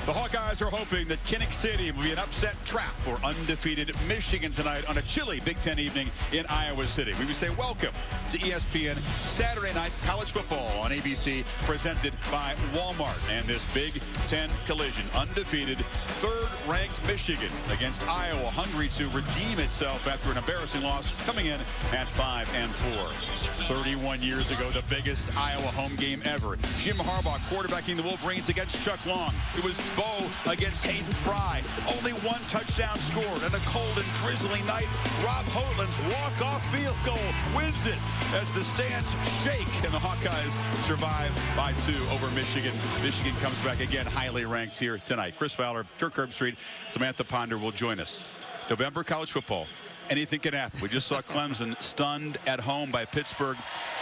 The Hawkeyes are hoping that Kinnick Stadium will be an upset trap for undefeated Michigan tonight on a chilly Big Ten evening in Iowa City. We would say welcome to ESPN Saturday Night College Football on ABC, presented by Walmart. And this Big Ten collision, undefeated, third-ranked Michigan against Iowa, hungry to redeem itself after an embarrassing loss, coming in at 5-4. 31 years ago, the biggest Iowa home game ever. Jim Harbaugh quarterbacking the Wolverines against Chuck Long. It was Bo against Hayden Fry. Only one touchdown scored on a cold and drizzling night. Rob Hoatland's walk-off field goal wins it as the stands shake and the Hawkeyes survive by 2 over Michigan. Michigan comes back again, highly ranked here tonight. Chris Fowler, Kirk Herbstreit, Samantha Ponder will join us. November college football. Anything can happen. We just saw Clemson stunned at home by Pittsburgh.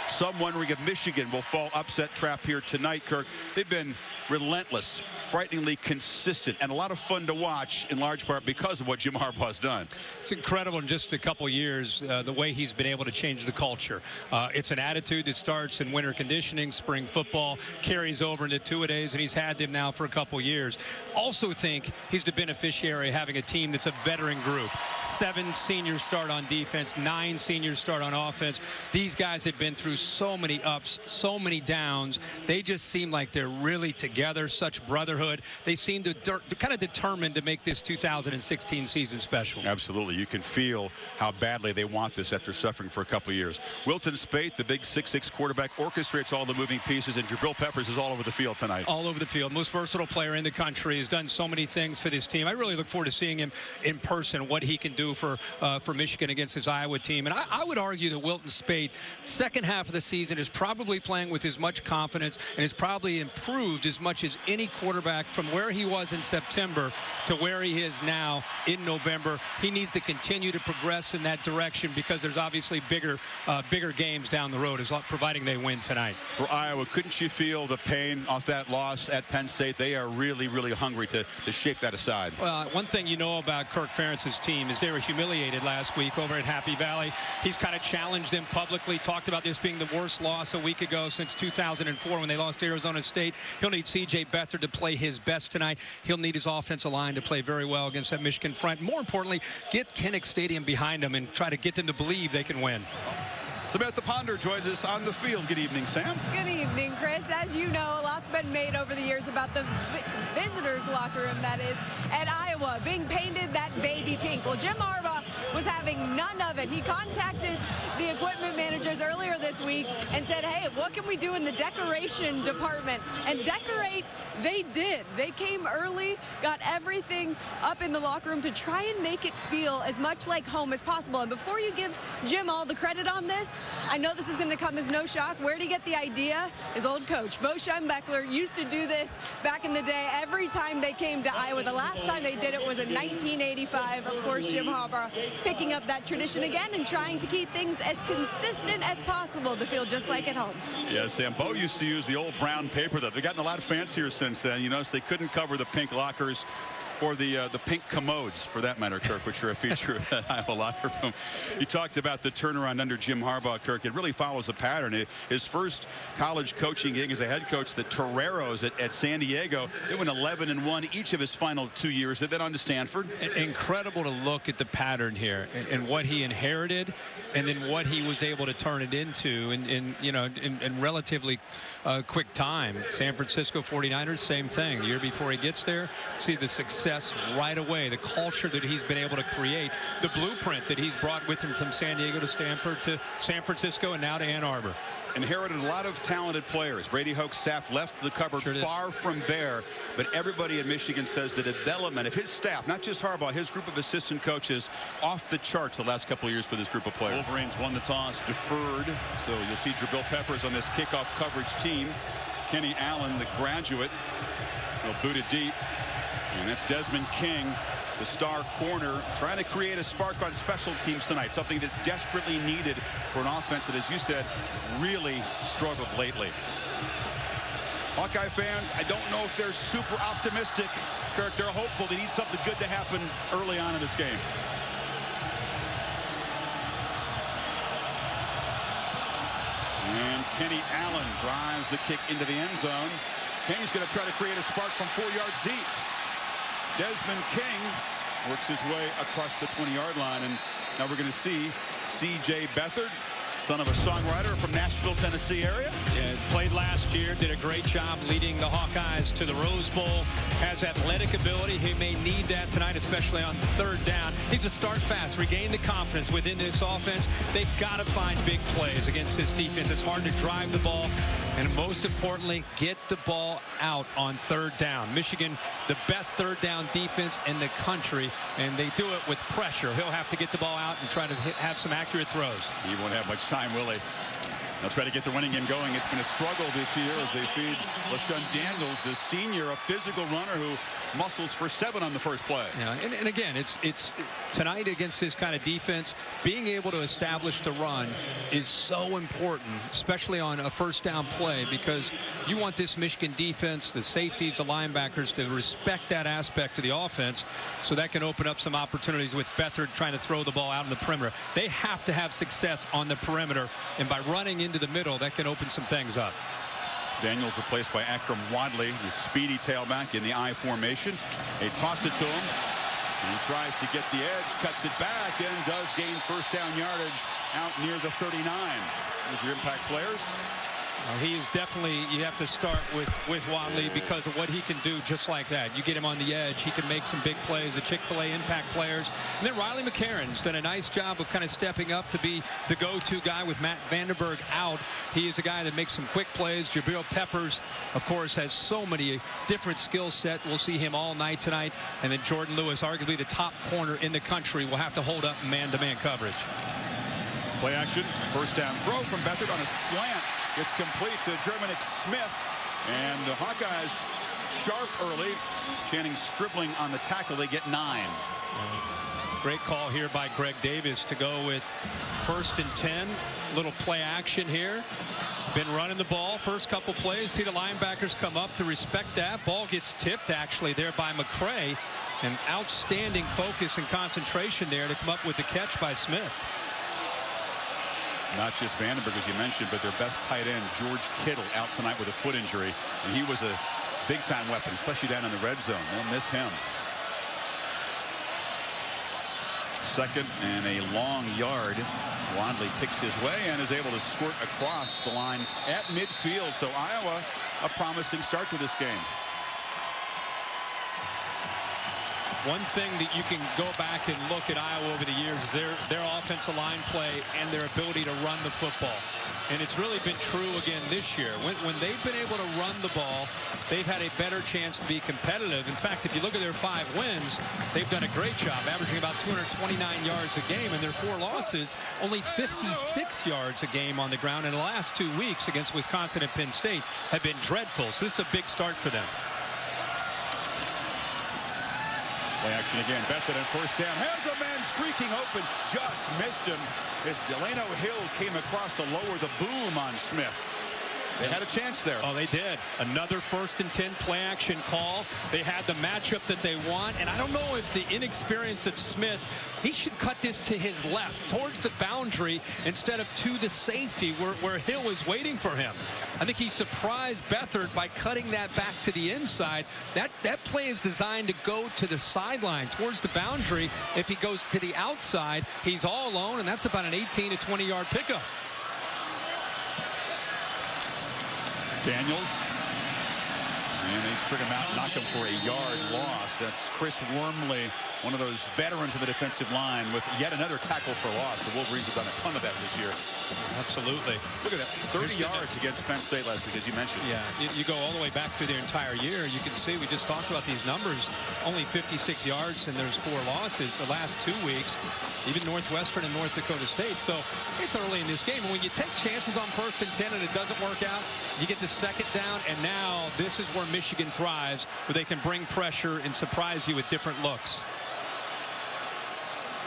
Some wondering if Michigan will fall upset trap here tonight, Kirk. They've been relentless, frighteningly consistent, and a lot of fun to watch, in large part because of what Jim Harbaugh's done. It's incredible in just a couple years, the way he's been able to change the culture. It's an attitude that starts in winter conditioning, spring football, carries over into two-a-days, and he's had them now for a couple years. Also think he's the beneficiary of having a team that's a veteran group. 7 seniors start on defense, 9 seniors start on offense. These guys have been through so many ups, so many downs. They just seem like they're really together, such brotherhood. They seem to kind of determined to make this 2016 season special. Absolutely. You can feel how badly they want this after suffering for a couple years. Wilton Speight, the big 6'6" quarterback, orchestrates all the moving pieces, and Jabril Peppers is all over the field tonight. All over the field. Most versatile player in the country. Has done so many things for this team. I really look forward to seeing him in person, what he can do for Michigan against his Iowa team. And I would argue that Wilton Speight, second half of the season, is probably playing with as much confidence and has probably improved as much as any quarterback from where he was in September to where he is now in November. He needs to continue to progress in that direction because there's obviously bigger games down the road, providing they win tonight. For Iowa, couldn't you feel the pain off that loss at Penn State? They are really, really hungry to shake that aside. Well, one thing you know about Kirk Ferentz's team is they were humiliated last week over at Happy Valley. He's kind of challenged them publicly, talked about this being the worst loss a week ago since 2004 when they lost to Arizona State. He'll need CJ Beathard to play his best tonight. He'll need his offensive line to play very well against that Michigan front. More importantly, get Kinnick Stadium behind them and try to get them to believe they can win. Samantha Ponder joins us on the field. Good evening, Sam. Good evening, Chris. As you know, a lot's been made over the years about the visitors' locker room, that is, at Iowa, being painted that baby pink. Well, Jim Harbaugh was having none of it. He contacted the equipment managers earlier this week and said, hey, what can we do in the decoration department? And decorate, they did. They came early, got everything up in the locker room to try and make it feel as much like home as possible. And before you give Jim all the credit on this, I know this is going to come as no shock. Where did he get the idea? His old coach, Bo Schembechler, used to do this back in the day every time they came to Iowa. The last time they did it was in 1985. Of course, Jim Harbaugh picking up that tradition again and trying to keep things as consistent as possible to feel just like at home. Yeah, Sam, Bo used to use the old brown paper, though. They've gotten a lot fancier since then. You notice they couldn't cover the pink lockers or the pink commodes, for that matter, Kirk, which are a feature of that Iowa locker room. You talked about the turnaround under Jim Harbaugh, Kirk. It really follows a pattern. His first college coaching gig as a head coach, the Toreros at San Diego, they went 11-1 each of his final 2 years. Then on to Stanford. Incredible to look at the pattern here and what he inherited, and then what he was able to turn it into in relatively quick time. San Francisco 49ers, same thing. The year before he gets there, see the success right away, the culture that he's been able to create, the blueprint that he's brought with him from San Diego to Stanford to San Francisco and now to Ann Arbor. Inherited a lot of talented players. Brady Hoke's staff left the cupboard far from bare, but everybody at Michigan says the development of his staff, not just Harbaugh, his group of assistant coaches, off the charts the last couple of years for this group of players. Wolverines won the toss, deferred, so you'll see Jabril Peppers on this kickoff coverage team. Kenny Allen, the graduate, will boot it deep. And that's Desmond King, the star corner, trying to create a spark on special teams tonight, something that's desperately needed for an offense that, as you said, really struggled lately. Hawkeye fans, I don't know if they're super optimistic. Kirk, they're hopeful. They need something good to happen early on in this game. And Kenny Allen drives the kick into the end zone. Kenny's going to try to create a spark from 4 yards deep. Desmond King works his way across the 20-yard line, and now we're going to see CJ Beathard, son of a songwriter from Nashville, Tennessee area. Yeah, played last year, did a great job leading the Hawkeyes to the Rose Bowl. Has athletic ability. He may need that tonight, especially on third down. Needs to start fast, regain the confidence within this offense. They've got to find big plays against this defense. It's hard to drive the ball, and most importantly, get the ball out on third down. Michigan, the best third down defense in the country, and they do it with pressure. He'll have to get the ball out and try to have some accurate throws. He won't have much time, will he? They'll try to get the running game going. It's been a struggle this year as they feed LaShawn Daniels, the senior, a physical runner who muscles for 7 on the first play. Yeah, and again, it's tonight against this kind of defense, being able to establish the run is so important, especially on a first down play, because you want this Michigan defense, the safeties, the linebackers, to respect that aspect of the offense, so that can open up some opportunities with Beathard trying to throw the ball out in the perimeter. They have to have success on the perimeter, and by running into the middle, that can open some things up. Daniels replaced by Akram Wadley, the speedy tailback in the I formation. They toss it to him. He tries to get the edge, cuts it back, and does gain first down yardage out near the 39. There's your impact players. He is definitely, you have to start with Wadley because of what he can do just like that. You get him on the edge, he can make some big plays, the Chick-fil-A impact players. And then Riley McCarron's done a nice job of kind of stepping up to be the go-to guy with Matt Vandenberg out. He is a guy that makes some quick plays. Jabril Peppers, of course, has so many different skill set. We'll see him all night tonight. And then Jordan Lewis, arguably the top corner in the country, will have to hold up man-to-man coverage. Play action, first down throw from Beathard on a slant. It's complete to Germanic Smith, and the Hawkeyes sharp early. Channing Stribling on the tackle. They get 9. Great call here by Greg Davis to go with 1st and 10. Little play action here. Been running the ball first couple plays. See the linebackers come up to respect that. Ball gets tipped actually there by McCray. An outstanding focus and concentration there to come up with the catch by Smith. Not just Vandenberg, as you mentioned, but their best tight end, George Kittle, out tonight with a foot injury. And he was a big-time weapon, especially down in the red zone. They'll miss him. 2nd and a long yard. Wadley picks his way and is able to squirt across the line at midfield. So Iowa, a promising start to this game. One thing that you can go back and look at Iowa over the years is their offensive line play and their ability to run the football. And it's really been true again this year. When they've been able to run the ball, they've had a better chance to be competitive. In fact, if you look at their 5 wins, they've done a great job, averaging about 229 yards a game. And their 4 losses, only 56 yards a game on the ground. And the last 2 weeks against Wisconsin and Penn State have been dreadful. So this is a big start for them. Play action again. Beathard on first down. Has a man streaking open. Just missed him as Delano Hill came across to lower the boom on Smith. They had a chance there. Oh, they did. Another 1st and 10 play action call. They had the matchup that they want. And I don't know if the inexperience of Smith, he should cut this to his left towards the boundary instead of to the safety where Hill is waiting for him. I think he surprised Beathard by cutting that back to the inside. That play is designed to go to the sideline towards the boundary. If he goes to the outside, he's all alone, and that's about an 18 to 20 yard pickup. Daniels, and they string him out, knock him for a yard loss. That's Chris Wormley, one of those veterans of the defensive line, with yet another tackle for loss. The Wolverines have done a ton of that this year. Absolutely. Look at that, 30 yards against Penn State last week, as you mentioned. Yeah, you go all the way back through their entire year. You can see, we just talked about these numbers, only 56 yards, and there's 4 losses the last 2 weeks, even Northwestern and North Dakota State. So it's early in this game. And when you take chances on 1st and 10 and it doesn't work out, you get the 2nd down, and now this is where Michigan thrives, where they can bring pressure and surprise you with different looks.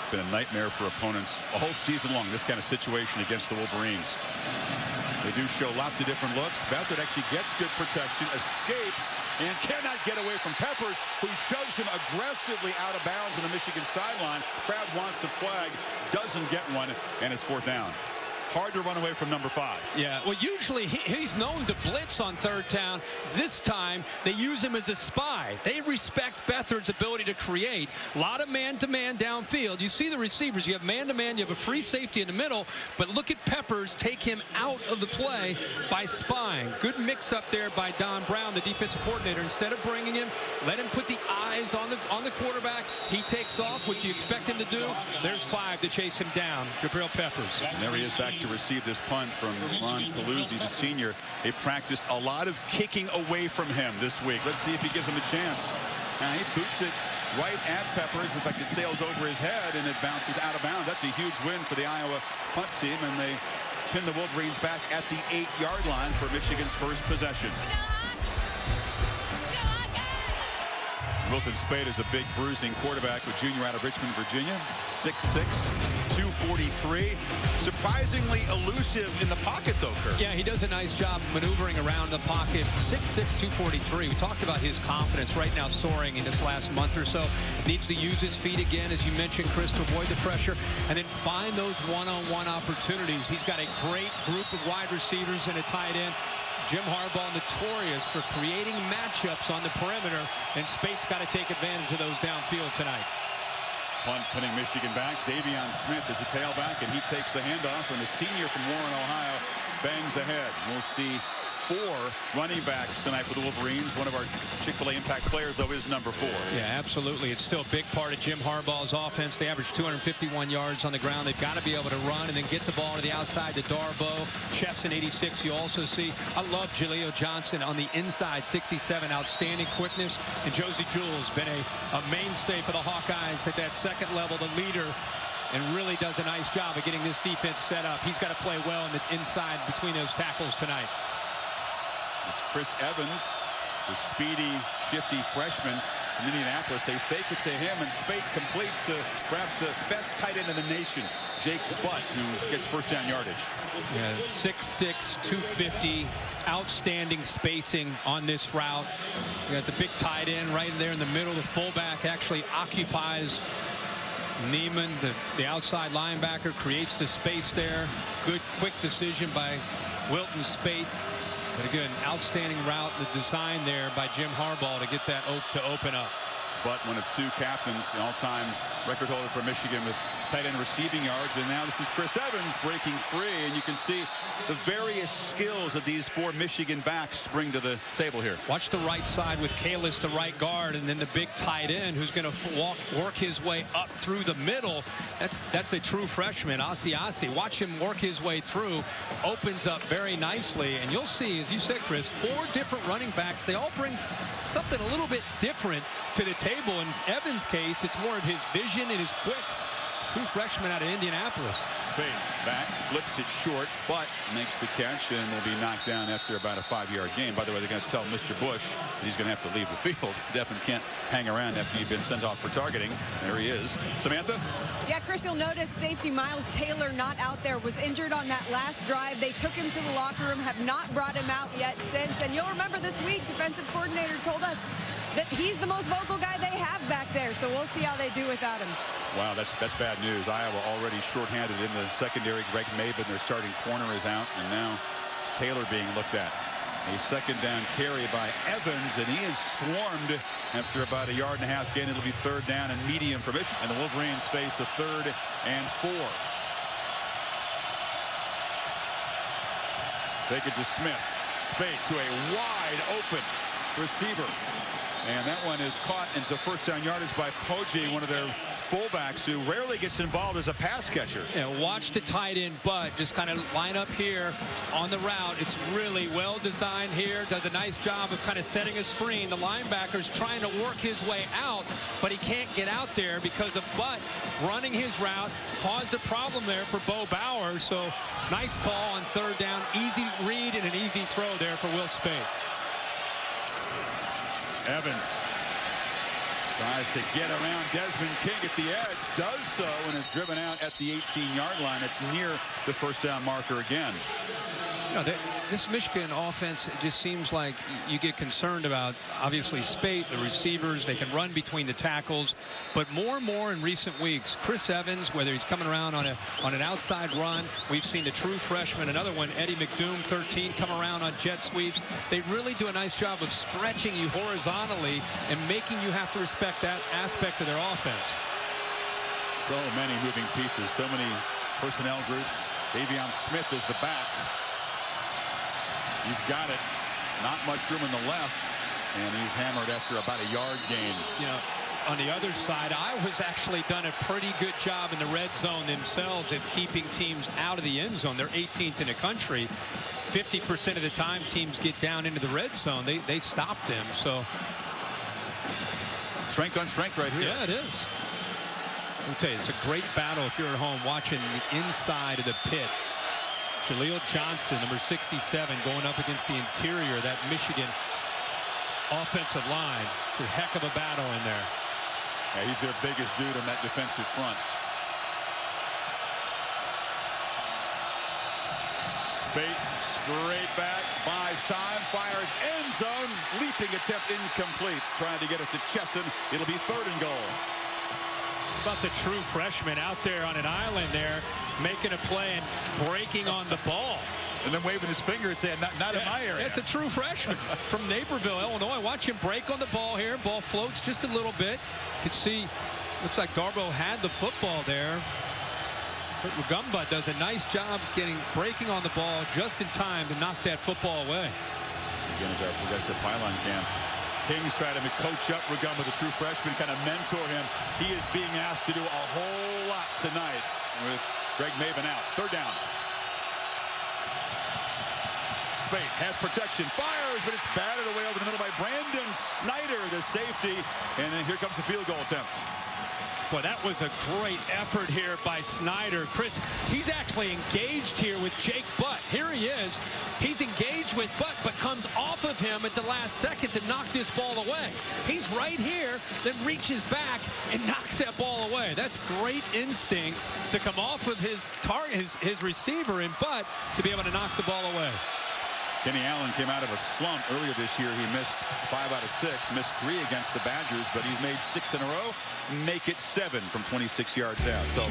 It's been a nightmare for opponents all season long, this kind of situation against the Wolverines. They do show lots of different looks. Beathard actually gets good protection, escapes, and cannot get away from Peppers, who shoves him aggressively out of bounds on the Michigan sideline. Crowd wants a flag, doesn't get one, and it's 4th down. hard to run away from number 5. Yeah, well, usually he's known to blitz on third down. This time, they use him as a spy. They respect Beathard's ability to create. A lot of man-to-man downfield. You see the receivers. You have man-to-man. You have a free safety in the middle. But look at Peppers take him out of the play by spying. Good mix-up there by Don Brown, the defensive coordinator. Instead of bringing him, let him put the eyes on the quarterback. He takes off, which you expect him to do. There's 5 to chase him down. Jabril Peppers. And there he is back to receive this punt from Ron Caluzzi, the senior. They practiced a lot of kicking away from him this week. Let's see if he gives him a chance. He boots it right at Peppers. In fact, it sails over his head and it bounces out of bounds. That's a huge win for the Iowa punt team, and they pin the Wolverines back at the 8-yard line for Michigan's first possession. Wilton Spade is a big bruising quarterback, with junior out of Richmond, Virginia. 6'6", 243. Surprisingly elusive in the pocket, though, Kurt. Yeah, he does a nice job maneuvering around the pocket. 6'6", 243. We talked about his confidence right now soaring in this last month or so. Needs to use his feet again, as you mentioned, Chris, to avoid the pressure, and then find those one-on-one opportunities. He's got a great group of wide receivers and a tight end. Jim Harbaugh notorious for creating matchups on the perimeter, and Spate's got to take advantage of those downfield tonight. Punt pinning Michigan back. Davion Smith is the tailback, and he takes the handoff, and the senior from Warren, Ohio, bangs ahead. We'll see 4 running backs tonight for the Wolverines. One of our Chick-fil-A impact players, though, is number 4. Yeah, absolutely. It's still a big part of Jim Harbaugh's offense. They average 251 yards on the ground. They've got to be able to run and then get the ball to the outside to Darboh. Chesson, 86. You also see, I love Jaleel Johnson on the inside, 67. Outstanding quickness. And Josie Jewell's been a mainstay for the Hawkeyes at that second level, the leader, and really does a nice job of getting this defense set up. He's got to play well in the inside between those tackles tonight. It's Chris Evans, the speedy, shifty freshman from Indianapolis. They fake it to him, and Spate completes perhaps the best tight end in the nation, Jake Butt, who gets first down yardage. Yeah, 6'6", 250. Outstanding spacing on this route. You got the big tight end right there in the middle. The fullback actually occupies Neiman, the outside linebacker, creates the space there. Good, quick decision by Wilton Spate. But again, outstanding route, the design there by Jim Harbaugh to get that to open up. But one of 2 captains, the all-time record holder for Michigan with tight end receiving yards. And now this is Chris Evans breaking free. And you can see the various skills that these 4 Michigan backs bring to the table here. Watch the right side with Kalis, the right guard, and then the big tight end who's going to work his way up through the middle. That's a true freshman, Asi. Watch him work his way through. Opens up very nicely. And you'll see, as you said, Chris, 4 different running backs. They all bring something a little bit different to the table. In Evans' case, it's more of his vision and his quicks. 2 freshmen out of Indianapolis. Spade back, flips it short, but makes the catch and will be knocked down after about a 5-yard gain. By the way, they're going to tell Mr. Bush that he's going to have to leave the field. Devin can't hang around after you've been sent off for targeting. There he is. Samantha? Yeah, Chris, you'll notice safety Miles Taylor not out there. Was injured on that last drive. They took him to the locker room, have not brought him out yet since. And you'll remember this week, defensive coordinator told us that he's the most vocal guy they have back there. So we'll see how they do without him. Wow, that's bad news. Iowa already shorthanded in the secondary. Greg Maben, their starting corner, is out, and now Taylor being looked at. A second down carry by Evans, and he is swarmed after about 1.5 yard gain. It'll be 3rd down and medium for Michigan, and the Wolverines face a 3rd and 4. Take it to Smith. Spade to a wide open receiver. And that one is caught, and it's a first down yardage by Poggi, one of their fullbacks who rarely gets involved as a pass catcher. Yeah, watch the tight end, Bud just kind of line up here on the route. It's really well designed here. Does a nice job of kind of setting a screen. The linebacker's trying to work his way out, but he can't get out there because of Butt running his route. Caused a problem there for Bo Bauer. So nice call on 3rd down. Easy read and an easy throw there for Wilkes Spade. Evans tries to get around Desmond King at the edge, does so, and is driven out at the 18-yard line. It's near the first down marker again. You know, this Michigan offense, it just seems like you get concerned about, obviously, Spate, the receivers. They can run between the tackles. But more and more in recent weeks, Chris Evans, whether he's coming around on an outside run, we've seen the true freshman, another one, Eddie McDoom, 13, come around on jet sweeps. They really do a nice job of stretching you horizontally and making you have to respect that aspect of their offense. So many moving pieces, so many personnel groups. Davion Smith is the back. He's got it. Not much room on the left. And he's hammered after about a yard gain. You know, on the other side, Iowa's actually done a pretty good job in the red zone themselves of keeping teams out of the end zone. They're 18th in the country. 50% of the time teams get down into the red zone, they stop them. So strength on strength right here. Yeah, it is. I'll tell you, it's a great battle if you're at home watching the inside of the pit. Jaleel Johnson, number 67, going up against the interior of that Michigan offensive line. It's a heck of a battle in there. Yeah, he's their biggest dude on that defensive front. Spate straight back, buys time, fires end zone, leaping attempt incomplete. Trying to get it to Chesson. It'll be 3rd and goal. About the true freshman out there on an island there, making a play and breaking on the ball. And then waving his finger saying, not in my area. It's a true freshman from Naperville, Illinois. Watch him break on the ball here. Ball floats just a little bit. You can see, looks like Darboh had the football there. But Rugamba does a nice job breaking on the ball just in time to knock that football away. Again, as our progressive pylon cam. Kings try to coach up Rugamba, the true freshman, kind of mentor him. He is being asked to do a whole lot tonight with Greg Maven out. 3rd down. Spate has protection, fires, but it's batted away over the middle by Brandon Snyder, the safety. And then here comes the field goal attempt. Boy, that was a great effort here by Snyder. Chris, he's actually engaged here with Jake Butt. Here he is. He's engaged with Butt, but comes off of him at the last second to knock this ball away. He's right here, then reaches back and knocks that ball away. That's great instincts to come off of his target, his receiver, and Butt to be able to knock the ball away. Kenny Allen came out of a slump earlier this year. He missed 5 out of 6, missed 3 against the Badgers, but he's made 6 in a row, make it 7 from 26 yards out. So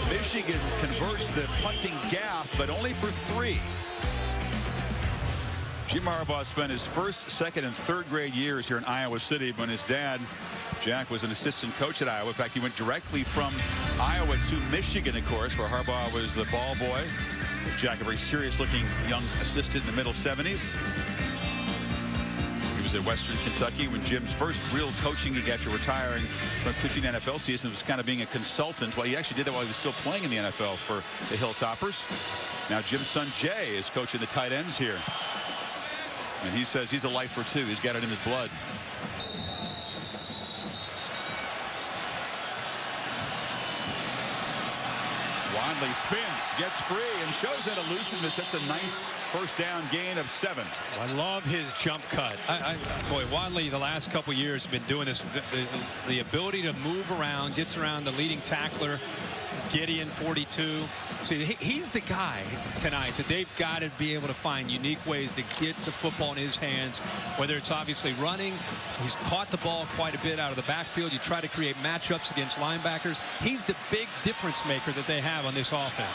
Michigan converts the punting gaffe, but only for 3. Jim Harbaugh spent his 1st, 2nd, and 3rd grade years here in Iowa City when his dad, Jack, was an assistant coach at Iowa. In fact, he went directly from Iowa to Michigan, of course, where Harbaugh was the ball boy. Jack, a very serious-looking young assistant in the middle 70s. He was at Western Kentucky when Jim's first real coaching gig after retiring from 15 NFL season was kind of being a consultant. Well, he actually did that while he was still playing in the NFL for the Hilltoppers. Now Jim's son Jay is coaching the tight ends here. And he says he's a lifer too. He's got it in his blood. Wadley spins, gets free, and shows that elusiveness. That's a nice 1st down gain of 7. I love his jump cut. Boy, Wadley the last couple years has been doing this. The ability to move around, gets around the leading tackler, Gideon, 42. See, he's the guy tonight that they've got to be able to find unique ways to get the football in his hands, whether it's obviously running. He's caught the ball quite a bit out of the backfield. You try to create matchups against linebackers. He's the big difference maker that they have on this offense.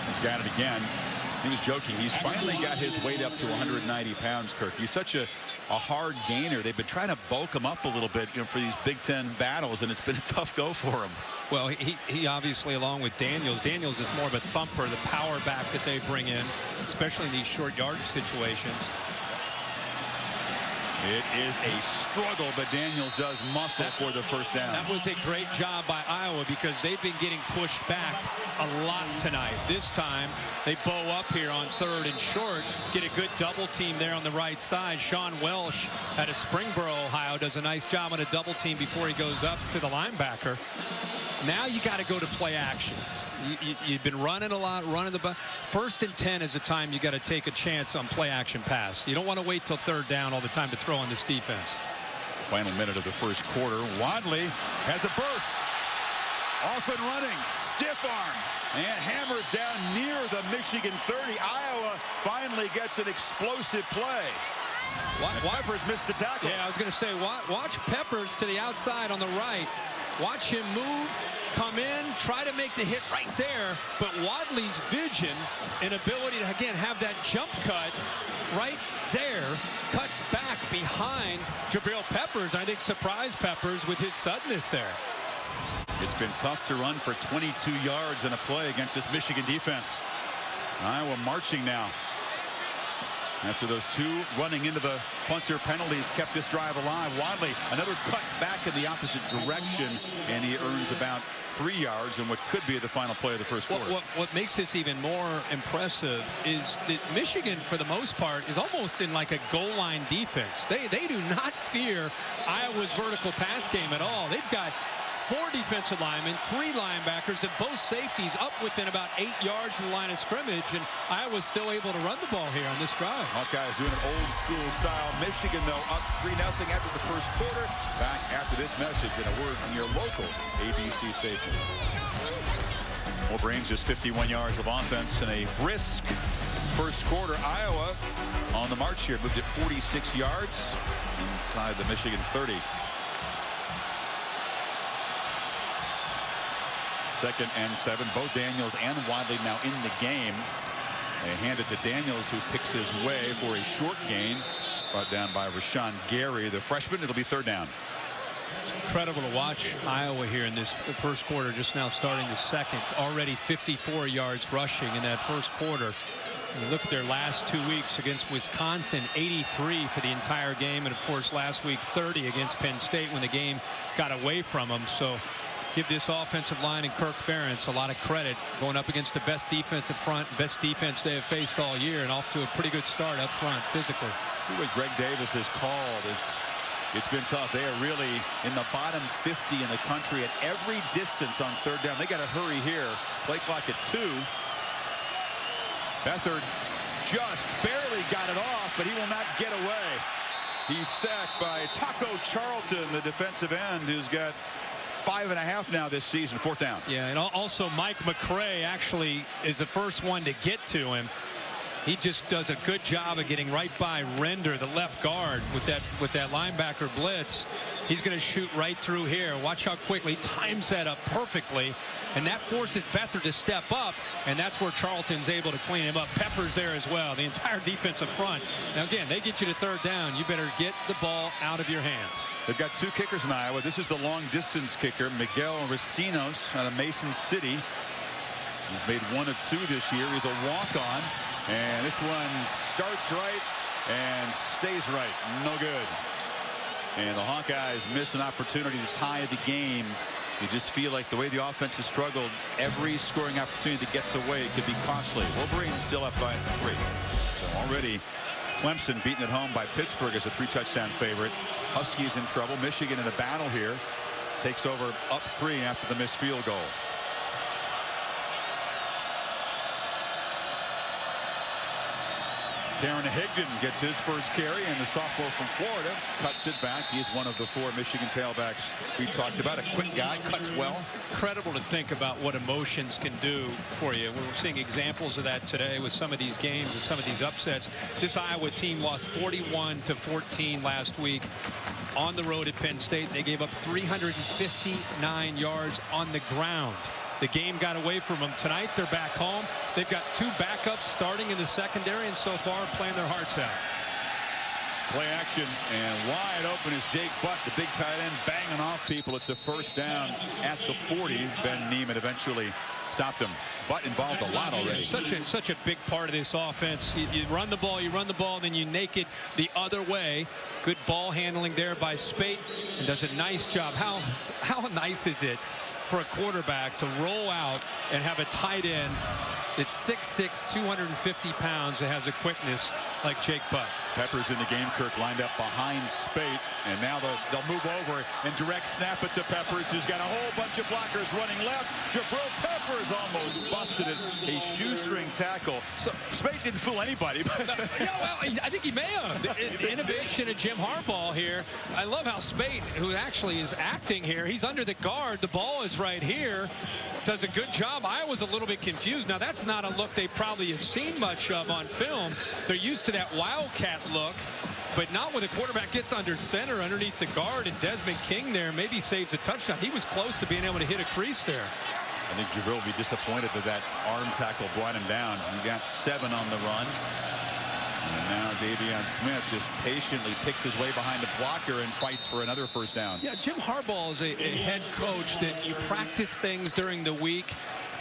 He's got it again. He was joking. He's finally got his weight up to 190 pounds, Kirk. He's such a hard gainer. They've been trying to bulk him up a little bit, for these Big Ten battles, and it's been a tough go for him. Well, he obviously, along with Daniels is more of a thumper, the power back that they bring in, especially in these short yardage situations. It is a struggle, but Daniels does muscle for the 1st down. That was a great job by Iowa because they've been getting pushed back a lot tonight. This time, they bow up here on 3rd and short, get a good double team there on the right side. Sean Welsh out of Springboro, Ohio, does a nice job on a double team before he goes up to the linebacker. Now you got to go to play action. You've been running a lot, running the ball. 1st and 10 is the time you got to take a chance on play action pass. You don't want to wait till 3rd down all the time to throw on this defense. Final minute of the 1st quarter. Wadley has a burst. Off and running, stiff arm, and hammers down near the Michigan 30. Iowa finally gets an explosive play. Peppers missed the tackle. Yeah, I was going to say, watch Peppers to the outside on the right. Watch him move, come in, try to make the hit right there. But Wadley's vision and ability to, again, have that jump cut right there, cuts back behind Jabril Peppers. I think surprised Peppers with his suddenness there. It's been tough to run for 22 yards in a play against this Michigan defense. Iowa marching now. After those two running into the punter penalties kept this drive alive. Wadley, another cut back in the opposite direction, and he earns about 3 yards in what could be the final play of the first quarter. What makes this even more impressive is that Michigan, for the most part, is almost in like a goal line defense. They do not fear Iowa's vertical pass game at all. They've got 4 defensive linemen, 3 linebackers, and both safeties up within about 8 yards from the line of scrimmage, and Iowa's still able to run the ball here on this drive. Hawkeyes doing an old school style. Michigan, though, up 3-0 after the first quarter. Back after this message and a word from your local ABC station. Wolverines just 51 yards of offense in a brisk first quarter. Iowa on the march here, moved it 46 yards inside the Michigan 30. Second and 7. Both Daniels and Wadley now in the game. They hand it to Daniels, who picks his way for a short gain. Brought down by Rashawn Gary, the freshman. It'll be third down. It's incredible to watch Iowa here in this first quarter, just now starting the second. Already 54 yards rushing in that first quarter. And you look at their last 2 weeks against Wisconsin, 83 for the entire game. And, of course, last week 30 against Penn State when the game got away from them. So give this offensive line and Kirk Ferentz a lot of credit, going up against the best defensive front, best defense they have faced all year, and off to a pretty good start up front physically. See what Greg Davis has called. It's been tough. They are really in the bottom 50 in the country at every distance on third down. They got to hurry here. Play clock at 2. Beathard just barely got it off, but he will not get away. He's sacked by Taco Charlton, the defensive end, who's got 5.5 now this season. Fourth down. Yeah, and also Mike McCray actually is the first one to get to him. He just does a good job of getting right by Render, the left guard, with that linebacker blitz. He's going to shoot right through here. Watch how quickly he times that up perfectly, and that forces Beathard to step up, and that's where Charlton's able to clean him up. Pepper's there as well, the entire defensive front. Now again, they get you to third down. You better get the ball out of your hands. They've got 2 kickers in Iowa. This is the long distance kicker, Miguel Racinos, out of Mason City. He's made 1 of 2 this year. He's a walk-on, and this one starts right and stays right. No good. And the Hawkeyes miss an opportunity to tie the game. You just feel like the way the offense has struggled, every scoring opportunity that gets away could be costly. Wolverines still up by 3. So already Clemson beaten at home by Pittsburgh as a 3-touchdown favorite. Huskies in trouble. Michigan in a battle here. Takes over up 3 after the missed field goal. Darren Higdon gets his first carry, and the sophomore from Florida cuts it back. He is one of the 4 Michigan tailbacks we talked about. A quick guy, cuts well. Incredible to think about what emotions can do for you. We're seeing examples of that today with some of these games and some of these upsets. This Iowa team lost 41-14 last week on the road at Penn State. They gave up 359 yards on the ground. The game got away from them. Tonight they're back home. They've got 2 backups starting in the secondary, and so far playing their hearts out. Play action, and wide open is Jake Butt, the big tight end, banging off people. It's a first down at the 40. Ben Neiman eventually stopped him. Butt involved a lot already. Such a big part of this offense. You run the ball, then you make it the other way. Good ball handling there by Spate, and does a nice job. How nice is it for a quarterback to roll out and have a tight end It's 6'6", 250 pounds that has a quickness like Jake Butt. Peppers in the game. Kirk lined up behind Spate, and now they'll move over and direct snap it to Peppers, who's got a whole bunch of blockers running left. Jabril Peppers almost busted it. A shoestring tackle. So Spate didn't fool anybody. Well, I think he may have. The innovation of Jim Harbaugh here. I love how Spate, who actually is acting here, he's under the guard. The ball is right here. Does a good job. I was a little bit confused. Now, that's not a look they probably have seen much of on film. They're used to that wildcat look, but not when the quarterback gets under center underneath the guard, and Desmond King there maybe saves a touchdown. He was close to being able to hit a crease there. I think Jabril will be disappointed that arm tackle brought him down. He got 7 on the run. And now Davion Smith just patiently picks his way behind the blocker and fights for another first down. Yeah, Jim Harbaugh is a head coach that you practice things during the week.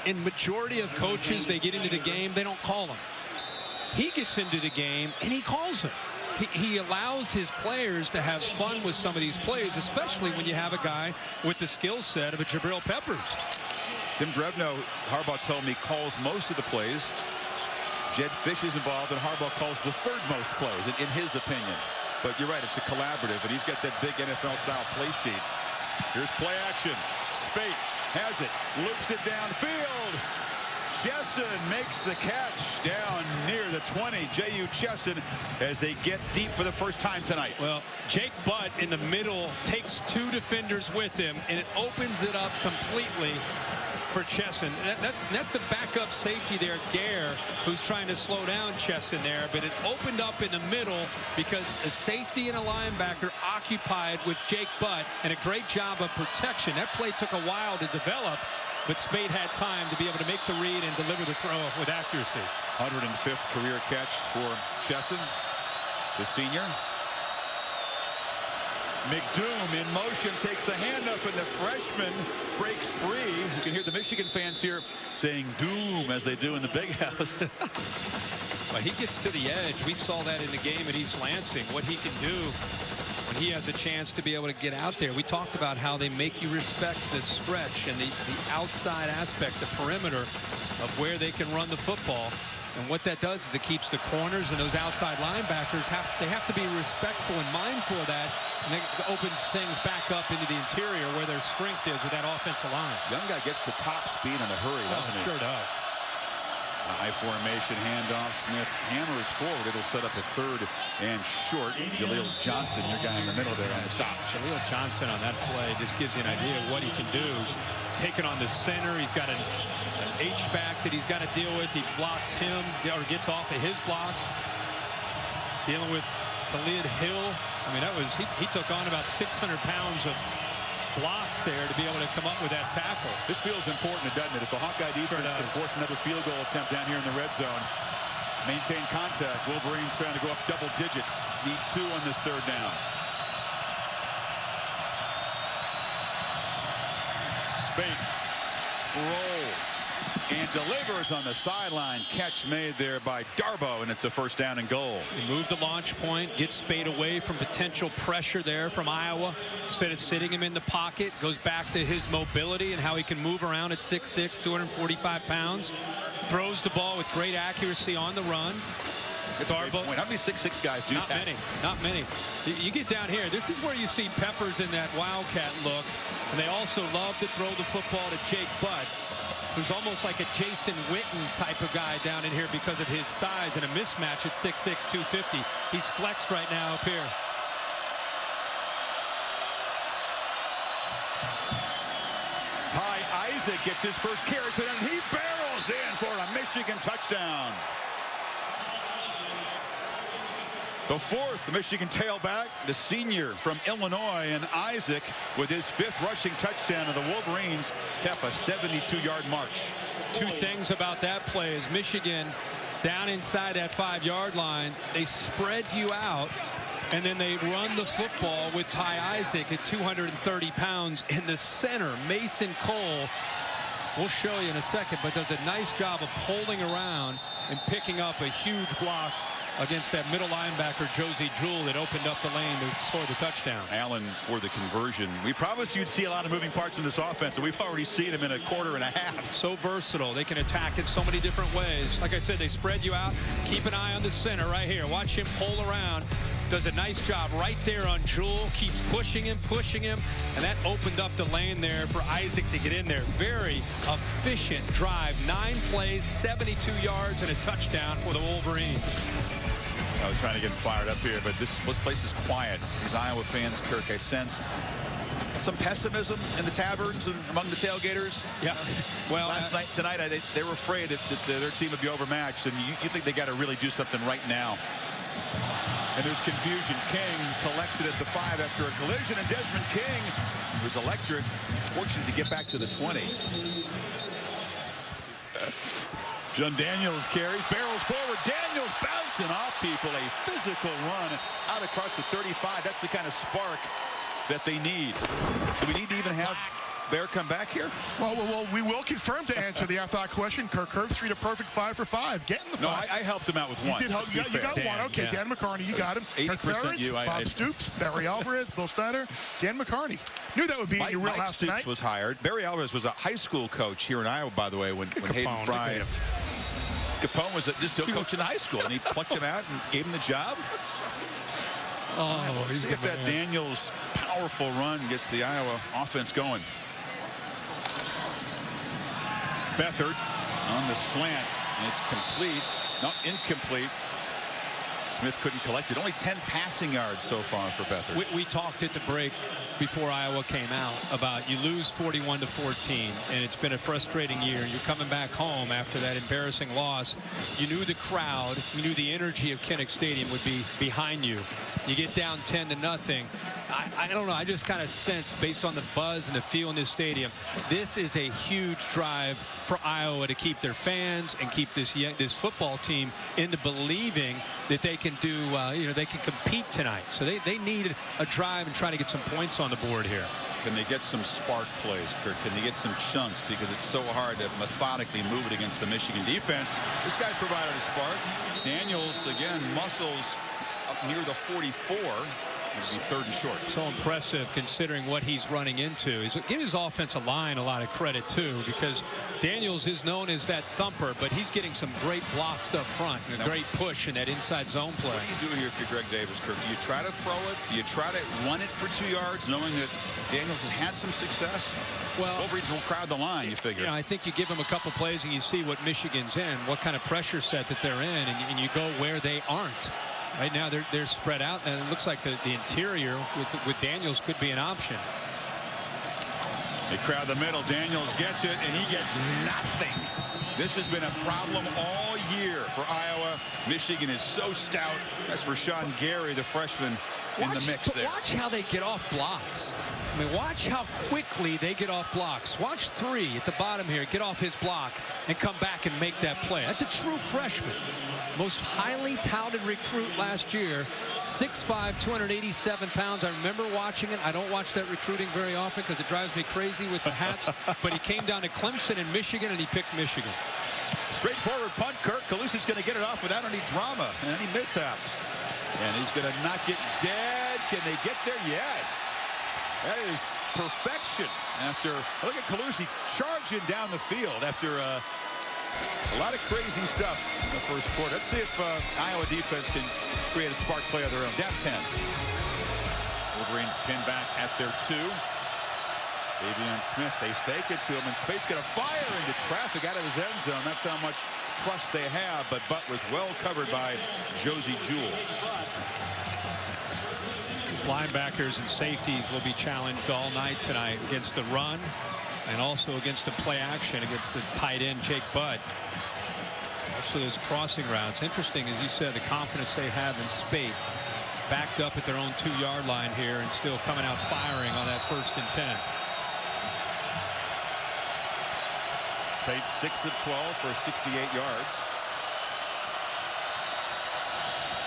In majority of coaches, they get into the game, they don't call them. He gets into the game and he calls them. He allows his players to have fun with some of these plays, especially when you have a guy with the skill set of a Jabril Peppers. Tim Drevno, Harbaugh told me, calls most of the plays. Jed Fish is involved, and Harbaugh calls the 3rd most plays, in his opinion. But you're right, it's a collaborative, and he's got that big NFL-style play sheet. Here's play action. Spate has it, loops it downfield. Chesson makes the catch down near the 20. J.U. Chesson as they get deep for the first time tonight. Well, Jake Butt in the middle takes 2 defenders with him, and it opens it up completely for Chesson. That's the backup safety there, Gare, who's trying to slow down Chesson there, but it opened up in the middle because a safety and a linebacker occupied with Jake Butt, and a great job of protection. That play took a while to develop, but Spade had time to be able to make the read and deliver the throw with accuracy. 105th career catch for Chesson, the senior. McDoom in motion, takes the handoff, and the freshman breaks free. You can hear the Michigan fans here saying doom as they do in the big house. But he gets to the edge. We saw that in the game at East Lansing, what he can do when he has a chance to be able to get out there. We talked about how they make you respect the stretch and the outside aspect, the perimeter of where they can run the football. And what that does is it keeps the corners and those outside linebackers, they have to be respectful and mindful of that. And it opens things back up into the interior where their strength is with that offensive line. Young guy gets to top speed in a hurry, doesn't he? Sure does. High formation handoff. Smith hammers forward. It'll set up a 3rd and short. Jaleel Johnson, your guy in the middle there on the stop. Jaleel Johnson on that play just gives you an idea of what he can do. He's taken on the center. He's got an H-back that he's got to deal with. He blocks him or gets off of his block. Dealing with Khalid Hill. I mean, he took on about 600 pounds of blocks there to be able to come up with that tackle. This feels important, doesn't it? If the Hawkeye defense can force another field goal attempt down here in the red zone, maintain contact. Wolverines trying to go up double digits. Need 2 on this 3rd down. Spate rolls and delivers on the sideline. Catch made there by Darboh, and it's a 1st down and goal. He moved the launch point, gets Spade away from potential pressure there from Iowa. Instead of sitting him in the pocket, goes back to his mobility and how he can move around at 6'6", 245 pounds. Throws the ball with great accuracy on the run. It's a great point. How many 6'6" guys do that? Not many. Not many. You get down here. This is where you see Peppers in that wildcat look. And they also love to throw the football to Jake Butt, who's almost like a Jason Witten type of guy down in here because of his size and a mismatch at 6'6", 250. He's flexed right now up here. Ty Isaac gets his first carry today, and he barrels in for a Michigan touchdown. The 4th Michigan tailback, the senior from Illinois, and Isaac with his 5th rushing touchdown of the Wolverines cap a 72-yard march. 2 things about that play is Michigan down inside that 5-yard line. They spread you out, and then they run the football with Ty Isaac at 230 pounds in the center. Mason Cole, we'll show you in a second, but does a nice job of holding around and picking up a huge block against that middle linebacker, Josie Jewell, that opened up the lane to score the touchdown. Allen for the conversion. We promised you'd see a lot of moving parts in this offense, and we've already seen them in a quarter and a half. So versatile. They can attack in so many different ways. Like I said, they spread you out. Keep an eye on the center right here. Watch him pull around. Does a nice job right there on Jewell. Keeps pushing him, and that opened up the lane there for Isaac to get in there. Very efficient drive. 9 plays, 72 yards, and a touchdown for the Wolverines. I was trying to get him fired up here, but this place is quiet. These Iowa fans, Kirk, I sensed some pessimism in the taverns and among the tailgaters. Yeah. Well, tonight, they were afraid that their team would be overmatched, and you think they got to really do something right now. And there's confusion. King collects it at the 5 after a collision, and Desmond King was electric, fortunate to get back to the 20. John Daniels carries, barrels forward. Daniels bouncing off people. A physical run out across the 35. That's the kind of spark that they need. Do we need to even have Bear come back here? Well, we will confirm to answer the afterthought question. Kirk Herbstreit, a perfect 5 for 5. Getting the 5. No, I helped him out with one. You did help. You got Dan, one. Okay, yeah. Dan McCarney, you got him. 80% you. Bob Stoops, Barry Alvarez, Bill Snyder, Dan McCarney. Knew that would be in your wheelhouse tonight. Stoops was hired. Barry Alvarez was a high school coach here in Iowa, by the way, when Hayden Fry. Capone was just still coaching high school, and he plucked him out and gave him the job. Oh, see if that Daniels powerful run gets the Iowa offense going. Beathard on the slant, and it's complete. Not incomplete. Smith couldn't collect it. Only 10 passing yards so far for Beathard. We talked at the break before Iowa came out about you lose 41-14, and it's been a frustrating year. You're coming back home after that embarrassing loss. You knew the crowd, you knew the energy of Kinnick Stadium would be behind you. You get down 10-0. I don't know. I just kind of sense, based on the buzz and the feel in this stadium, this is a huge drive for Iowa to keep their fans and keep this football team into believing that they can do, they can compete tonight. So they need a drive and try to get some points on the board here. Can they get some spark plays, Kirk? Can they get some chunks? Because it's so hard to methodically move it against the Michigan defense. This guy's provided a spark. Daniels, again, muscles up near the 44. It'll be 3rd and short. So impressive considering what he's running into. Give his offensive line a lot of credit too, because Daniels is known as that thumper, but he's getting some great blocks up front and a great push in that inside zone play. What do you do here if you're Greg Davis, Kirk? Do you try to throw it? Do you try to run it for 2 yards, knowing that Daniels has had some success? Well, Wolverines will crowd the line, you figure. I think you give him a couple plays and you see what Michigan's in, what kind of pressure set that they're in, and you go where they aren't. Right now they're spread out, and it looks like the interior with Daniels could be an option. They crowd the middle. Daniels gets it, and he gets nothing. This has been a problem all year for Iowa. Michigan is so stout. That's Rashawn Gary, the freshman, in the mix there. Watch how they get off blocks. I mean, watch how quickly they get off blocks. Watch 3 at the bottom here get off his block and come back and make that play. That's a true freshman. Most highly touted recruit last year, 6'5", 287 pounds. I remember watching it. I don't watch that recruiting very often because it drives me crazy with the hats. But he came down to Clemson and Michigan, and he picked Michigan. Straightforward punt, Kirk. Calusci's going to get it off without any drama and any mishap. And he's going to knock it dead. Can they get there? Yes. That is perfection. Look at Calusci charging down the field after a lot of crazy stuff in the first quarter. Let's see if Iowa defense can create a spark play of their own. Down 10. Wolverines pinned back at their 2. Davion Smith, they fake it to him, and Spate's going to fire into traffic out of his end zone. That's how much trust they have, but Butt was well covered by Josie Jewell. These linebackers and safeties will be challenged all night tonight against the run and also against the play action against the tight end Jake Butt. Also those crossing routes. Interesting, as you said, the confidence they have in Spate, backed up at their own 2-yard line here and still coming out firing on that 1st and 10. Spate 6 of 12 for 68 yards.